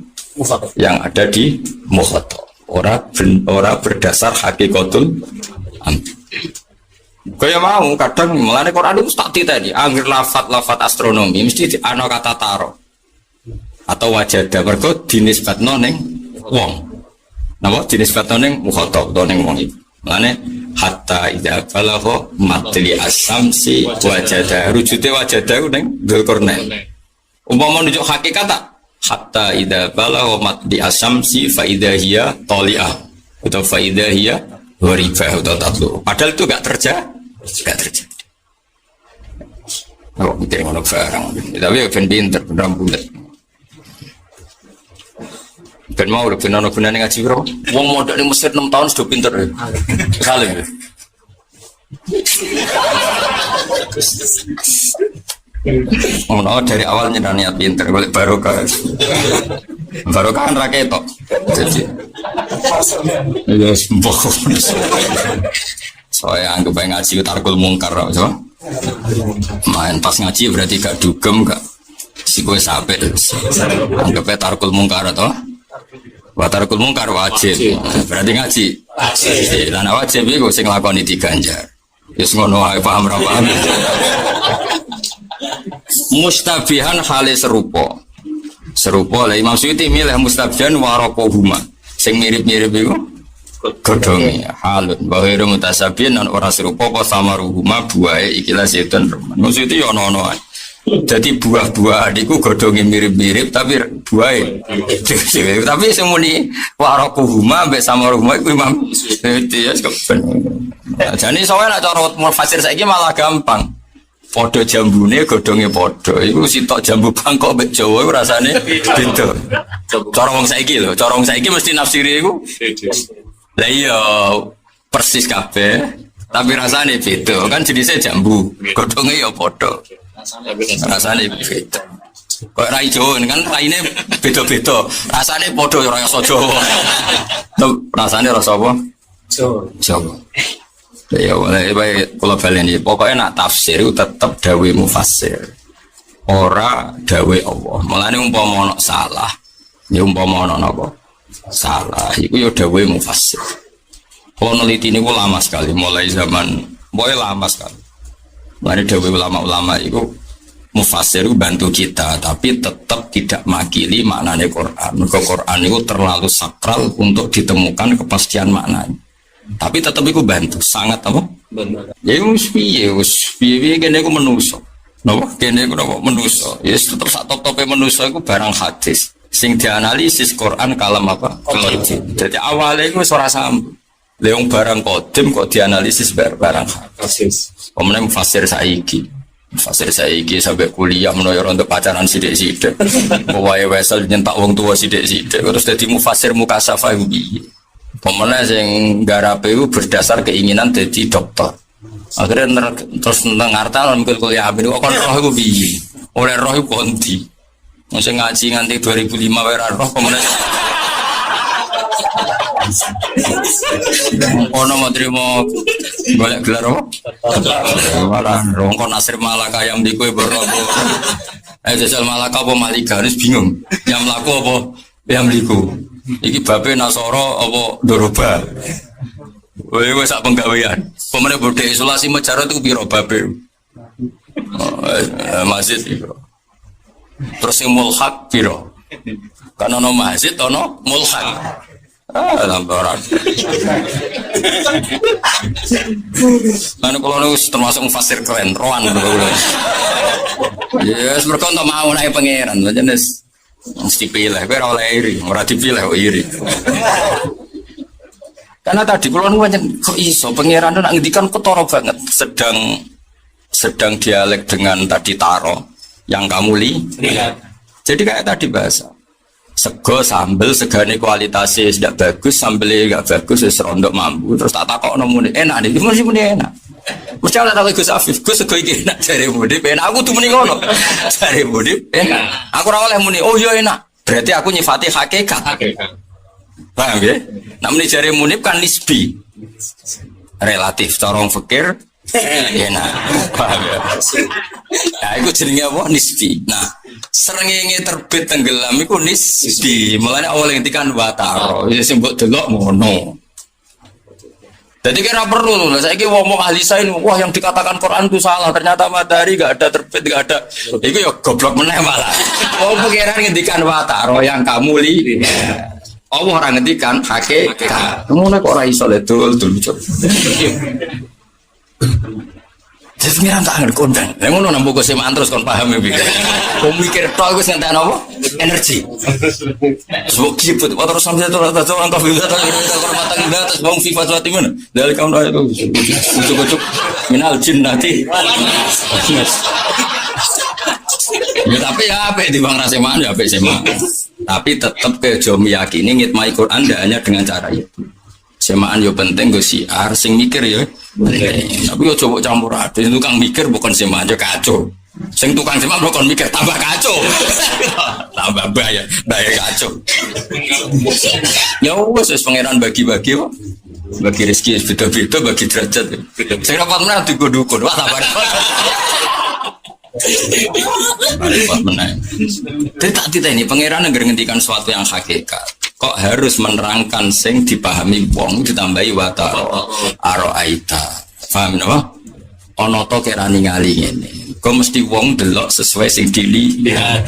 yang ada di mukhatab. Ora berdasar hakikatul amri. Kaya mau kadang melane Quran itu tak tadi angger lafat astronomi mesti ana kata taro atau wajada mergo dinisbatno ning wong. Napa dinisbatno ning mukhatab utawa ning wong iki. Melane hatta idza balagha matli asamsi wajada rujute wajada ning Dzulqarnain. Umpama nunjuk hakikat tak hatta idza balagha matli asamsi fa idza hiya tali'ah atau fa idza hiya warifah atau tatlu. Padahal itu gak terjadi. Oh, mikir ngono barang. Tapi ya ben pinter, beneran bulet. Ben mau lho ben ono gunane ngaji bro. Wong mondok ning Mesir 6 tahun sudah pinter. Salim. Oh, dari awalnya niat pinter, balik barokah. Barokah kan raketok. Jadi ya sembah. Soalnya anggap aja ngaji tarkul mungkar, coba. Main pas ngaji berarti gak dugem, gak si gue sampai. Anggap aja tarkul mungkar atau Wa tarkul mungkar wajib. Berarti ngaji. Wajib. Lan wajib iku sing nglakoni diganjar. Wis ngono ae paham ra paham. Mustabihan hale serupa. Serupa lah Imam Suyuti milih mustabihan warakohuma. Sing mirip-mirip iku godhonge halun bahira mutasabihin lan ora serupa apa samaruhuma buahe ikilah setan remen. Maksudnya yo ono-ono ae. Jadi buah-buah niku godhonge mirip-mirip tapi buahe tapi semuni warakohuma mbek samaruhuma iku Imam Suyuti ya keben. Jane soalé nek cara fasir saiki malah gampang. Podo jambune godhonge padha. Iku sitok jambu Bangkok mbek Jawa iku rasane beda. Cara wong saiki lho, cara wong saiki mesti nafsiri iku. Lah iya persis kabeh, tapi rasane beda. Kan jenisnya jambu, godhonge ya padha. Rasane beda. Kok rai Jawa kan raine beda-beda. Rasane padha ya rasa Jawa. Rasane rasa apa? Jawa. Ya boleh kalau baleni pokoknya nak tafsir itu tetap dawe mufassir ora dawe Allah. Mulane umpama ana salah ya umpama ana napa salah iku ya dawe mufassir. Kalau neliti niku lama sekali mulai zaman boy lama sekali. Mulane dawe ulama-ulama itu mufassir bantu kita tapi tetap tidak makili maknane Quran. Quran itu terlalu sakral untuk ditemukan kepastian maknanya. Tapi tetap iku bantu sangat apa? Benar. Ya wis piye kene iku manusa. Napa kene iku napa manusa. Ya tetep sak top-tope manusa iku barang hadis. Sing dianalisis Quran kalam apa? Qadim. Jadi awalnya iku wis ora sambung. Leung barang qadim kok dianalisis barang hadis. Omne fasir saiki. Fasir saiki sampai kuliah menawa untuk pacaran sithik-sithik. Wae wesel nyentak wong tua sithik-sithik. Terus dadi mufassir mukasafah iku piye? Pemenang yang garape itu berdasar keinginan jadi dokter. Akhirnya terus tentang harta mungkin kuliah abis itu kan roh itu biye. Oleh roh itu konti. Masih ngaji nganti 2005 wera roh pemenang. Ono mau terima boleh gelar apa? Malah rongkon Nasir Malaka yang di kue berroh. Jajal Malaka apa Malika ini bingung. Yang melaku apa? Yang liku. Iki babe Nasoro apa Doroba. Wes sak penggawean. Pemene bodhe isolasi Mejarot itu piro babe. Masjid piro. Terus sing mulhaq piro. Kan ono masjid ono mulhaq. Lambaran. Kan kalau nu termasuk mufassir keren, roan kula. Yes, mereka untuk mau naik pangeran, jenis mesti pilih, biar oleh iri, ora dipilih kok iri. Karena tadi kalau nu kok iso pangeran nak ngendikan ketara banget, sedang dialek dengan tadi taro yang kamu lihat. Jadi kayak tadi bahasa sego sambel segane kualitasnya tidak bagus, sambelnya nggak bagus, serondok mampu, terus tak takok nomune enak nih, mesti muni enak. Mesti ada takok Gus Afif, Gus sego iki enak jare mudi, enak aku tuh muni ngono. Jare mudi enak. Aku ora oleh muni, oh iya enak. Berarti aku nyifati hakikat. Paham ya? Nah muni jare muni kan nisbi. Relatif, corong fikir enak. Paham ya? Nah, itu jenenge apa? Nisbi. Nah, srengenge terbit tenggelam iku nisbi. Mulane awal ngendikan wataro, ya sing mbok delok ngono. Jadi kira perlu loh, saya kira ngomong ahli sains, wah yang dikatakan Quran itu salah, ternyata matahari gak ada terbit, gak ada, itu ya goblok meneh malah. Oh pikiran ngendikan wataro yang kamu lihat, oh orang ngendikan hakikat, kamu nak orang iso letul lucu. Jadi pengiran tak ngerti konten, yang ngono nambah kesemaan terus kon paham ya pikir. Kau mikir tau gue ngentain apa? Energi. Sebab kiput, terus sampai itu rata orang kafir itu kehormatan kita atas bang FIFA suatu mana? Dari kamu itu ucuk-ucuk minal jin nanti. Ya tapi ya apa di bang Rasemaan ya apa sema. Tapi tetap kejo meyakini ngitmai Quran tidak hanya dengan cara itu. Semaan yo penting gue siar, sing mikir ya. Tapi yo coba campur aduk, tukang mikir bukan semaan aja kacau. Sing tukang semaan bukan mikir tambah kacau, tambah bahaya kacau. Ya wes pangeran bagi-bagi kok, bagi rezeki beda-beda, bagi derajat. Saya dapat menang di dukun, wah tambah. Repot menang. Jadi tak kita ini pangeran yang ngendikan sesuatu yang hakikat. kok harus menerangkan sing dipahami wong ditambahi wata aroaita. Paham napa? Ana to kira ningali ngene. Kok mesti wong delok sesuai sing dilihat.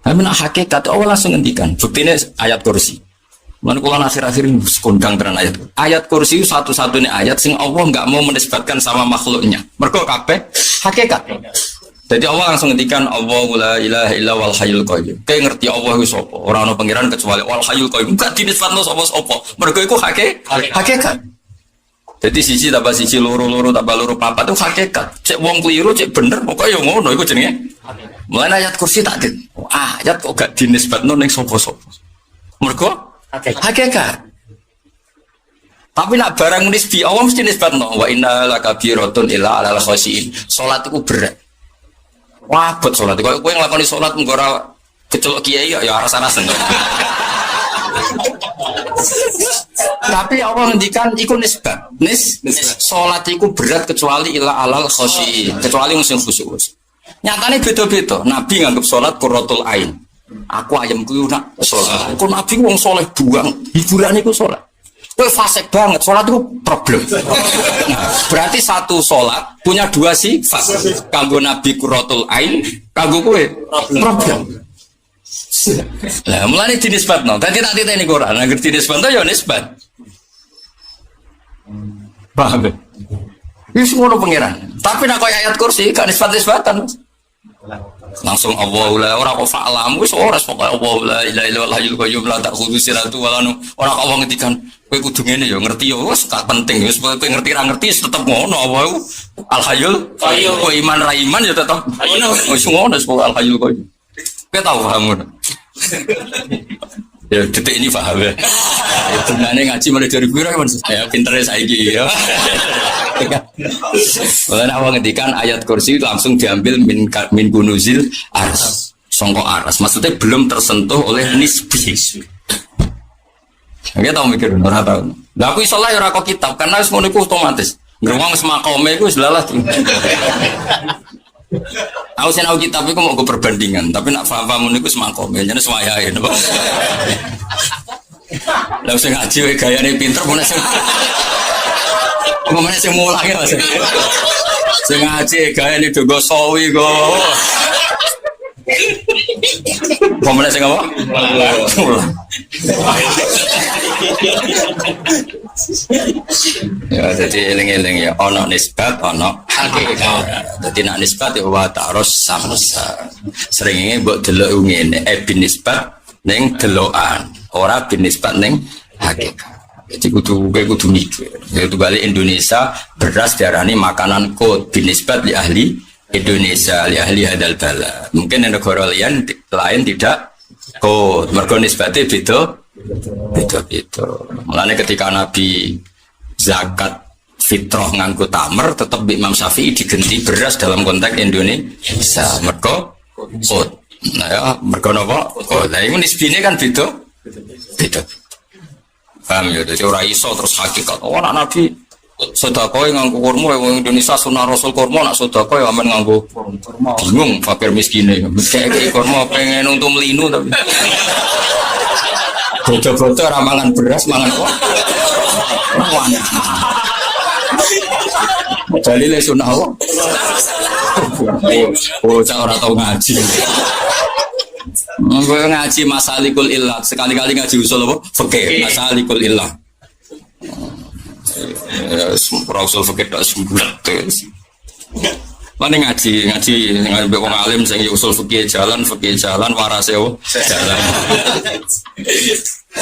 Tapi nak hakikat Allah langsung ngendikan. Buktine ayat kursi. Lan kula akhir-akhir ini kondang tenan ayat. Ayat kursi satu-satunya ayat sing Allah enggak mau menisbatkan sama makhluknya. Mergo kabeh hakikat. Jadi Allah langsung ngendikan Allahu la ilaha illa wal hayyul qayyum. Kayak ngerti Allah iku sapa? Ora ana pangeran kecuali wal hayyul qayyum. Enggak dinisbatno sapa-sapa. Mergo iku hakikat. Jadi sisi tambah sisi loro-loro tambah loro papat itu hakikat. Cek wong keliru cek bener pokoknya yo ngono iku jenenge. Mulane ayat kursi tak dit. Ayat kok gak dinisbatno ning sapa-sapa. Mergo hakikat. Tapi nak barang nisbi Allah mesti nisbatno wa inna lakabiratun illa alal khasiin. Salat iku berat. Wabot sholat, kalau gue ngelakoni sholat menggora kecelok kiai ya rasa-rasen. Tapi Allah ngendikan iku nisbat, sholat iku berat kecuali ila alal khosi, kecuali musim khusyuk. Nyatanya beda-beda. Nabi nganggep sholat qurratul ain. Aku ayam kuyu nak sholat. Kok Nabi wong soleh buang hiburan iku sholat. Itu fasik banget, sholat itu problem. Nah, berarti satu sholat punya dua sifat. Kanggo Nabi Qurratul Ain, kanggo kue problem. Lah, mulane dinisbatno. Tadi tak titeni Quran, nek dinisbatno ya nisbat. Paham? Wis ngono pangeran. Tapi nek koyo ayat kursi gak nisbat-nisbatan. Langsung Allah la ora kok fa'lam wis ora pokoke Allah la ilaha illallah hayyul qayyum la ta'khudhu sinatun wa la nawm. Ora kok wong ngendikan kowe kudu ngene ya ngerti ya wis gak penting wis kowe ngerti ra ngerti tetep ngono Allah al hayyul qayyum. Kowe iman ra iman ya tetep wis ngono wis al hayyul qayyum. Kowe tau paham ngono. Ya detik ini paham ya. Sebenarnya ngaji mulai dari biru kan ya pinternya saiki ya. Mulane awak ngendikan ayat kursi langsung diambil min kunuzil aras. Songko aras. Maksudnya belum tersentuh oleh nisbi. Nggak tahu mikir ora tahu. Lah aku iso lah ora kok kitab karena wis ngono iku otomatis. Ngruwang wis makome iku wis lalah. Aku sinau kitab itu mau ke perbandingan, tapi nak paham ini aku semangkom, jadi semuanya ini. Lalu saya ngaji, gaya ini pinter, mana saya mulangnya mas. Saya ngaji, gaya ini juga sawi kok. Mana saya ngapa? Ya, jadi eling-eling ya, ono nisbat, ono hakikat. Jadi nak nisbat ya wa ta'arus samsa. Seringnya buat delok ngene, bin nisbat neng delokan, ora bin nisbat neng hakikat. Jadi kudu mikir. Yaitu balik Indonesia beras diarani makanan kod bin nisbat li ahli Indonesia li ahli hadal bala. Mungkin yang negara lain tidak kod. Mergo nisbate beda. Mulane ketika Nabi zakat fitrah nganggo tamer tetap Imam Syafi'i digenti beras dalam konteks Indonesia. Mergo kod. Nah ya, mergo napa? Kod. Nah iku nisbine kan beda. Paham ya? Jadi ora iso terus hakikat. Oh anak Nabi sedekah nganggo kurma wong Indonesia sunah Rasul kurma nak sedekah ya amen nganggo kurma. Bingung fakir miskine. Kayak kurma pengen untuk melinu tapi. Bodoh-bodoh ora mangan beras mangan kok. Dalile sunah Allah. Oh, cak ora tau ngaji. Gue ngaji masalikul illah, sekali-kali ngaji usul apa? Fikih, masalikul illah. Usul fikih tak sembulat. Mana ngaji wong alim sing usul fikih jalan warase jalan.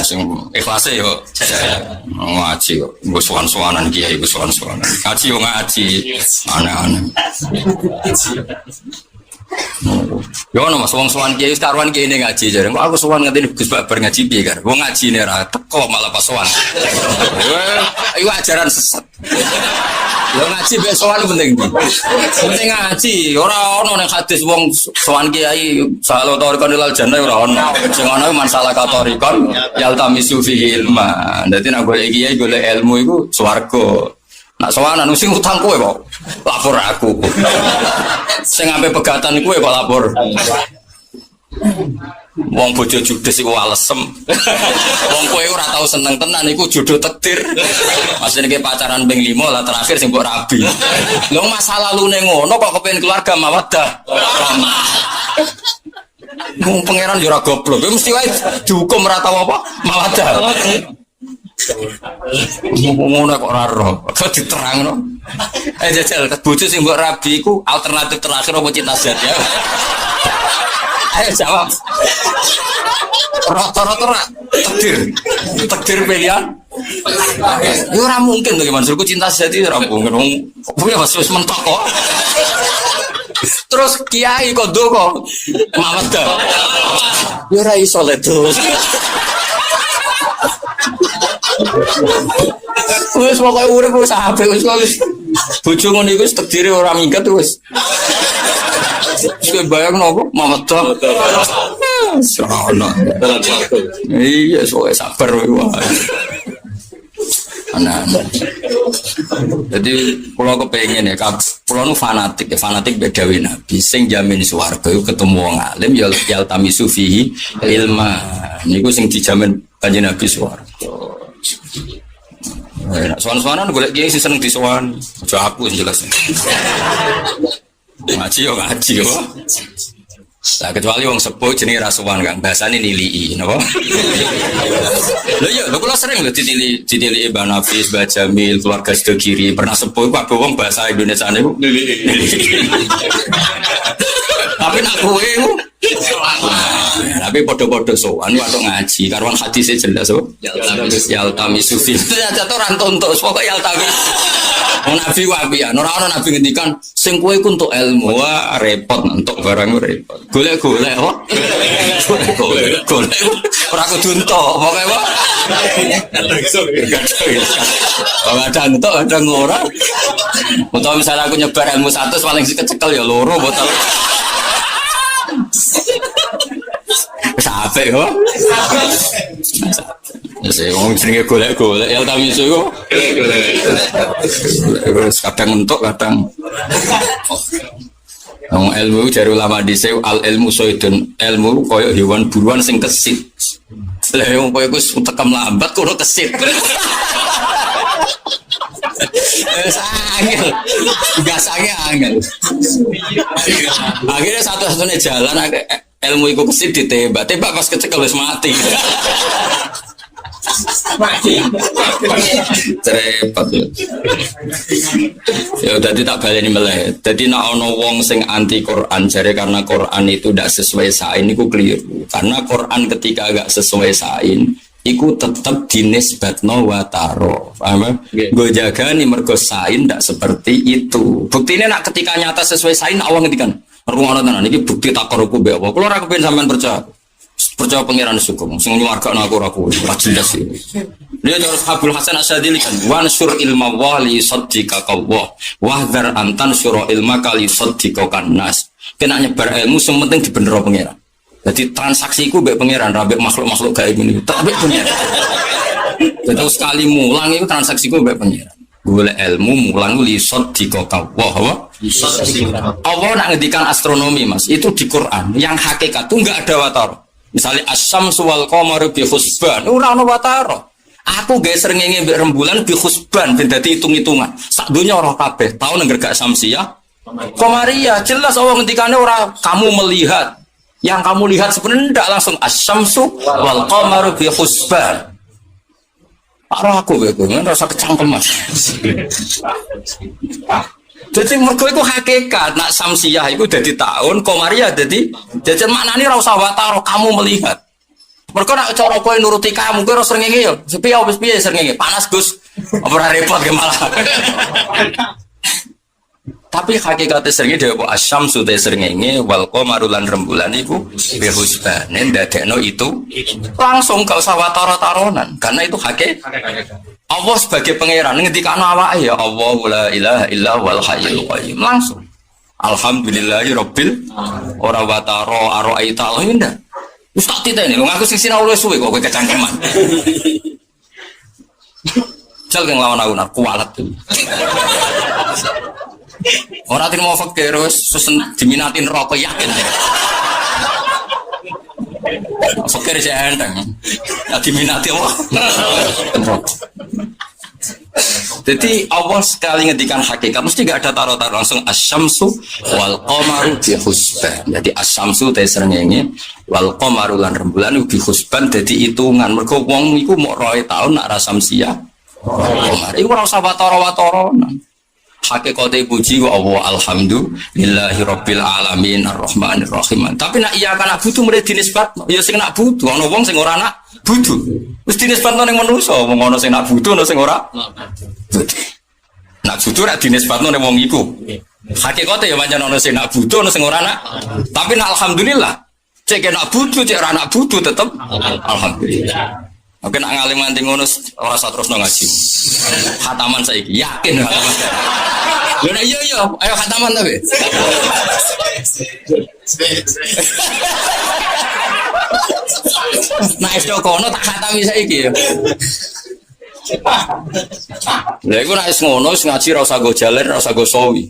Sing ikhlase yo ngaji yo nggo sowan-sowanan kiai nggo sowan-sowanan. Ngaji yo ngaji aneh-aneh. Ya ono Mas wong sowan kiai karuan kiai ini ngaji jare. Kok aku sowan ngene Gus Babar ngaji piye kan? Wong ngaji ne ra teko malah pas sowan. Iku ajaran sesat. Ya ngaji be sowan penting. Penting ngaji, ora ono ning hadis wong sowan kiai salo torikon ilal jannah ora ono. Sing ono masalah katorikon yaltamisu fi ilma. Dadi nek golek kiai golek ilmu iku swarga. Nak sowanan sing utang kowe kok lapor aku. Sing ampe pegatan kowe kok lapor. Wong bojo judes iku walesem. Wong kowe ora tau seneng tenan iku jodoh takdir. Maksudnya ke pacaran ping 5 lah terakhir sing mbok rabi. Lho masa lalune ngono kok kepengin keluarga mawaddah. Wong pangeran yo ora goblok. Mesti wae dihukum ora tau apa mawaddah. Ngono kok ora roh. Kok diterangno. Jajal bojo sing mbok rabi iku alternatif terakhir apa cinta sejati ya? Ayo jawab. Rata-rata takdir pilihan. Ya ora mungkin to gimana suruhku cinta sejati ora mungkin. Kuwi wis mentok kok. Terus kiai kok ndoko mawaddah. Ya ora iso le terus. Wis pokoke urip wis apik wis bojo ngono iku wis takdire ora minggat wis. Wis bayang nopo mawaddah. Sono. Iya sok sabar wae. Anak-anak. Jadi kalau kepengen ya, kalau nu fanatik beda Nabi. Sing jamin swarga itu ketemu wong alim ya yaltamisu fihi ilma. Niku sing dijamin kanjeng Nabi swarga. Sowan-sowanan golek kiai sing seneng disowan. Aja aku sing jelas. Ngaji yo. Nah, kecuali wong sepuh jenenge rasuwan Kang, bahasane nilii, napa? Lho iya, lho kula sering lho ditili Mbak Nafis, Mbak Jamil, keluarga Sedekiri, pernah sepuh kabeh wong bahasa Indonesia niku nilii. Tapi nak kowe tapi podo-podo sowan waktu ngaji karuan hadisnya jelas so yaltami sufi ternyata orang tonton pokok yaltami nabi wabian orang nabi ngendikan sing kowe iku untuk ilmu wah repot untuk barang repot golek-golek apa golek ora kudu entuk pokoke apa ada entuk ada ora utawa misalnya aku nyebar ilmu 100 paling kecekel ya loro botol sampai kok saya ngomong sering golek-golek ya tapi itu kadang untuk kadang ilmu dari ulama dhisik al ilmu soidun ilmu koyo hewan buruan sing kesit lha wong koyo iku tekam lambat kono kesit angel gasane angel akhirnya satu-satunya jalan ilmu iku kesit ditembak pas kecekel wis mati repot ya tadi tak baleni meleh dadi nek ana wong sing anti Quran jare karena Quran itu ndak sesuai sain iku keliru karena Quran ketika agak sesuai sain iku tetap dinisbatno wa taro paham gue jaga nih mergo sain ndak seperti itu buktinya nak ketika nyata sesuai sain Allah ngendikan rungono tenan iki bukti takoruku mbek apa kula ora kepen sampean percaya pangeran syukur sing nyuwargakno aku ora kuwi ora jelas iki dia terus Abdul Hasan Asyadili kan wansur ilma wali saddiqa qawwah wahdhar antan syura ilma kali saddiqa kannas kena nyebar ilmu sing penting dibenero pangeran jadi transaksiku mbek pangeran ra mbek makhluk-makhluk gaib niku tak mbek pangeran terus sekali mulang itu transaksiku mbek pangeran golek ilmu mulang li saddiqa qawwah apa Allah nak ngendikan astronomi Mas itu di Quran yang hakikat itu enggak ada watar misalnya asyamsu wal qamaru bi husban ora ono watara aku gawe srengenge mbek rembulan bi husban ben dadi hitung-hitungan sak donya ora kabeh tau nang gregak samsiah qamaria jelas Allah ngendikane ora kamu melihat yang kamu lihat sebenarnya tidak langsung asyamsu wal qamaru bi husban ora aku kowe rasa kecangkem Mas jadi mergo iku hakikat nak samsiah iku dadi tahun qamaria dadi maknane ora usah watara kamu melihat mergo nak cara kowe nuruti kamu kowe ora srengenge yo sepi wis piye srengenge panas Gus ora repot ke malah tapi hakikate srengenge dhewe asyamsu te srengenge wal qamaru lan rembulan iku bi husbanin dadekno itu langsung gak usah watara-taronan karena itu hakikat Allah sebagai pangeran ngendikane awake ya Allah la ilaha illa wal hayyul qayyum langsung alhamdulillahi rabbil ora watara araita Allah ndak wis tak titeni lho aku sing sinau luwih suwe kok kowe kecangkeman jal kang lawan aku nak kualat ora terima fakir wis diminatin rokok yakin mikir saya enteng. Lagi minati Allah. Jadi Allah sekali ngedikan hakikat mesti gak ada taruh-taruh langsung asyamsu wal qamaru bi husban. Jadi asyamsu te srengenge wal qamaru lan rembulan bi husban dadi hitungan. Mergo wong iku mok 2 tahun nak ra samsiah. Qamar iku ora usah watara-watara. Hakikate puji wa Allah alhamdulillahi rabbil alamin arrahmanir rahim. Tapi nak iya kan butuh mrene dinisbatno. Ya sing nak butuh ana wong sing ora nak butuh. Wis dinisbatno ning manusa, wong ana sing nak butuh ana sing ora. Nak butuh rak dinisbatno ning wong iku. Hakikate ya pancen ana sing nak butuh ana sing ora nak. Tapi nak alhamdulillah. Cek nak butuh, cek ora nak butuh tetep alhamdulillah. Oke nak ngalim nganti ngono ora usah terusno ngaji. Khataman saiki yakin khataman. Lho nek iya ayo khataman to, Be. Nah es kono tak khatami saiki ya. Lha iku nek wis ngono wis ngaji ora usah go jalan, ora usah go sawi.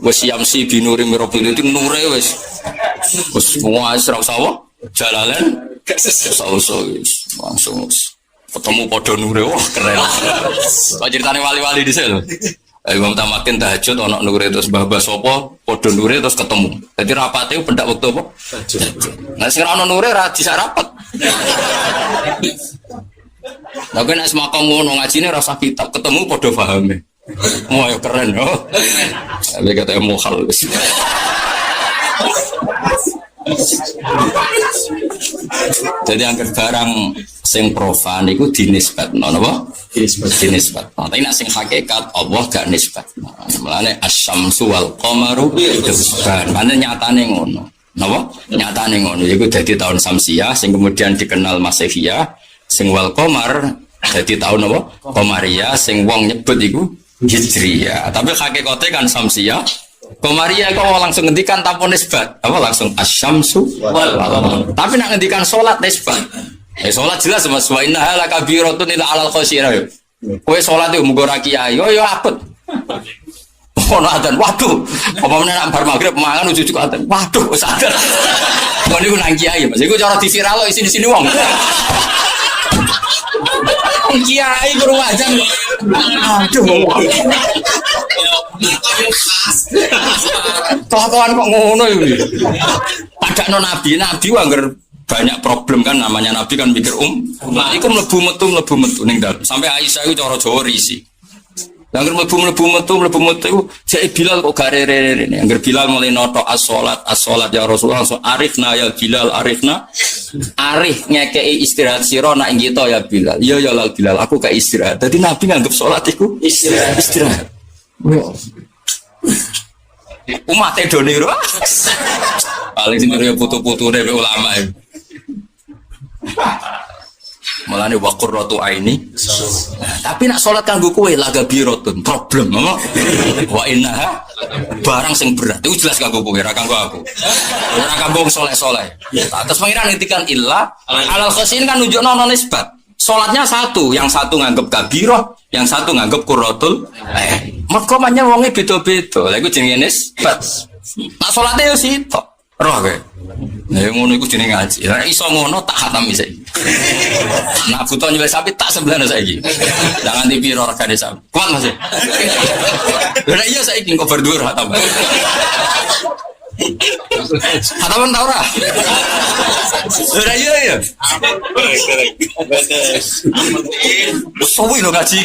Wis yamsi binuri mirabbil itu nure wis. Wis semua ora usah jalalan. Langsung ketemu podo nure, wah keren. Kok ceritane wali-wali di sini. Imam Tamakin tahajud, anak nure terus bahas sopo, podo nure terus ketemu. Jadi rapatnya pendak waktu apa? Nah sekarang nure radi rapat. Nah kan semakam ngono ngaji ini rasa kitab ketemu podo paham. Wah ya keren, oh. Tapi kata emohal. Jadi angker barang sing profan iku dinisbatno napa? Dinisbatno. Tapi nek sing hakikat Allah gak nisbatno. Mulane asyamsu wal qamaru husban. Mane nyatane ngono. Napa? Nyatane ngono. Iku dadi tahun Samsiah sing kemudian dikenal Masehiyah, sing wal qamar dadi tahun napa? Qamariyah sing wong nyebut iku Hijriyah. Tapi hakikate kan Samsiah Komaria kok langsung ngendikan tanpa nisbat, apa langsung asyamsu wal qamar. Tapi nak ngendikan salat nisbat. Salat jelas Mas wa innaha lakabiratun ila alal khosira. Kowe salat yo muga ra kiai, yo apet. Ono adzan, waduh. Apa meneh nak bar magrib mangan ujug adzan. Waduh, wis adzan. Kok niku nang kiai, Mas. Iku cara diviralo isi-isine wong. Kiai guru adzan. Aduh. Kelakuan kok ngono iki. Padakno nabi angger banyak problem kan namanya nabi kan mikir iku mlebu metu ning dalem. Sampai Aisyah iku cara Jawa risi. Angger mlebu metu jek Bilal kok garere rene. Angger Bilal mulai notok as-salat ya Rasulullah langsung arifna ya Bilal arifna. Arif ngekei istirahat sira nak kita ya Bilal. Iya ya Bilal aku gak istirahat. Dadi nabi nganggep salat iku istirahat. Umat Edoniro paling sendiri putu-putu dari ulama itu malah nih wakur rotu aini tapi nak sholat kanggo kowe laga birotun problem apa wa innaha barang sing berat itu jelas kanggo kowe ra kanggo aku ora kanggo soleh-soleh terus pengiran ngendikan illa alal khosin kan nunjukno ono nisbat. Sholatnya satu, yang satu nganggep kabiroh, yang satu nganggep kurotul. Mereka banyak wongnya beda-beda. Lalu jenenge nisbat. Nah sholatnya yo sitok. Roh kayak. Nah yang ngono iku jenenge ngaji. Nah iso ngono tak khatam iki. Nah butuh nyembelih sapi tak sebelah saiki. Jangan dipiro regane sapi. Kuat Mas. Lah iya saiki engko berdua khatam. Khataman tau ora? Ora iya. Suwi lo ngaji.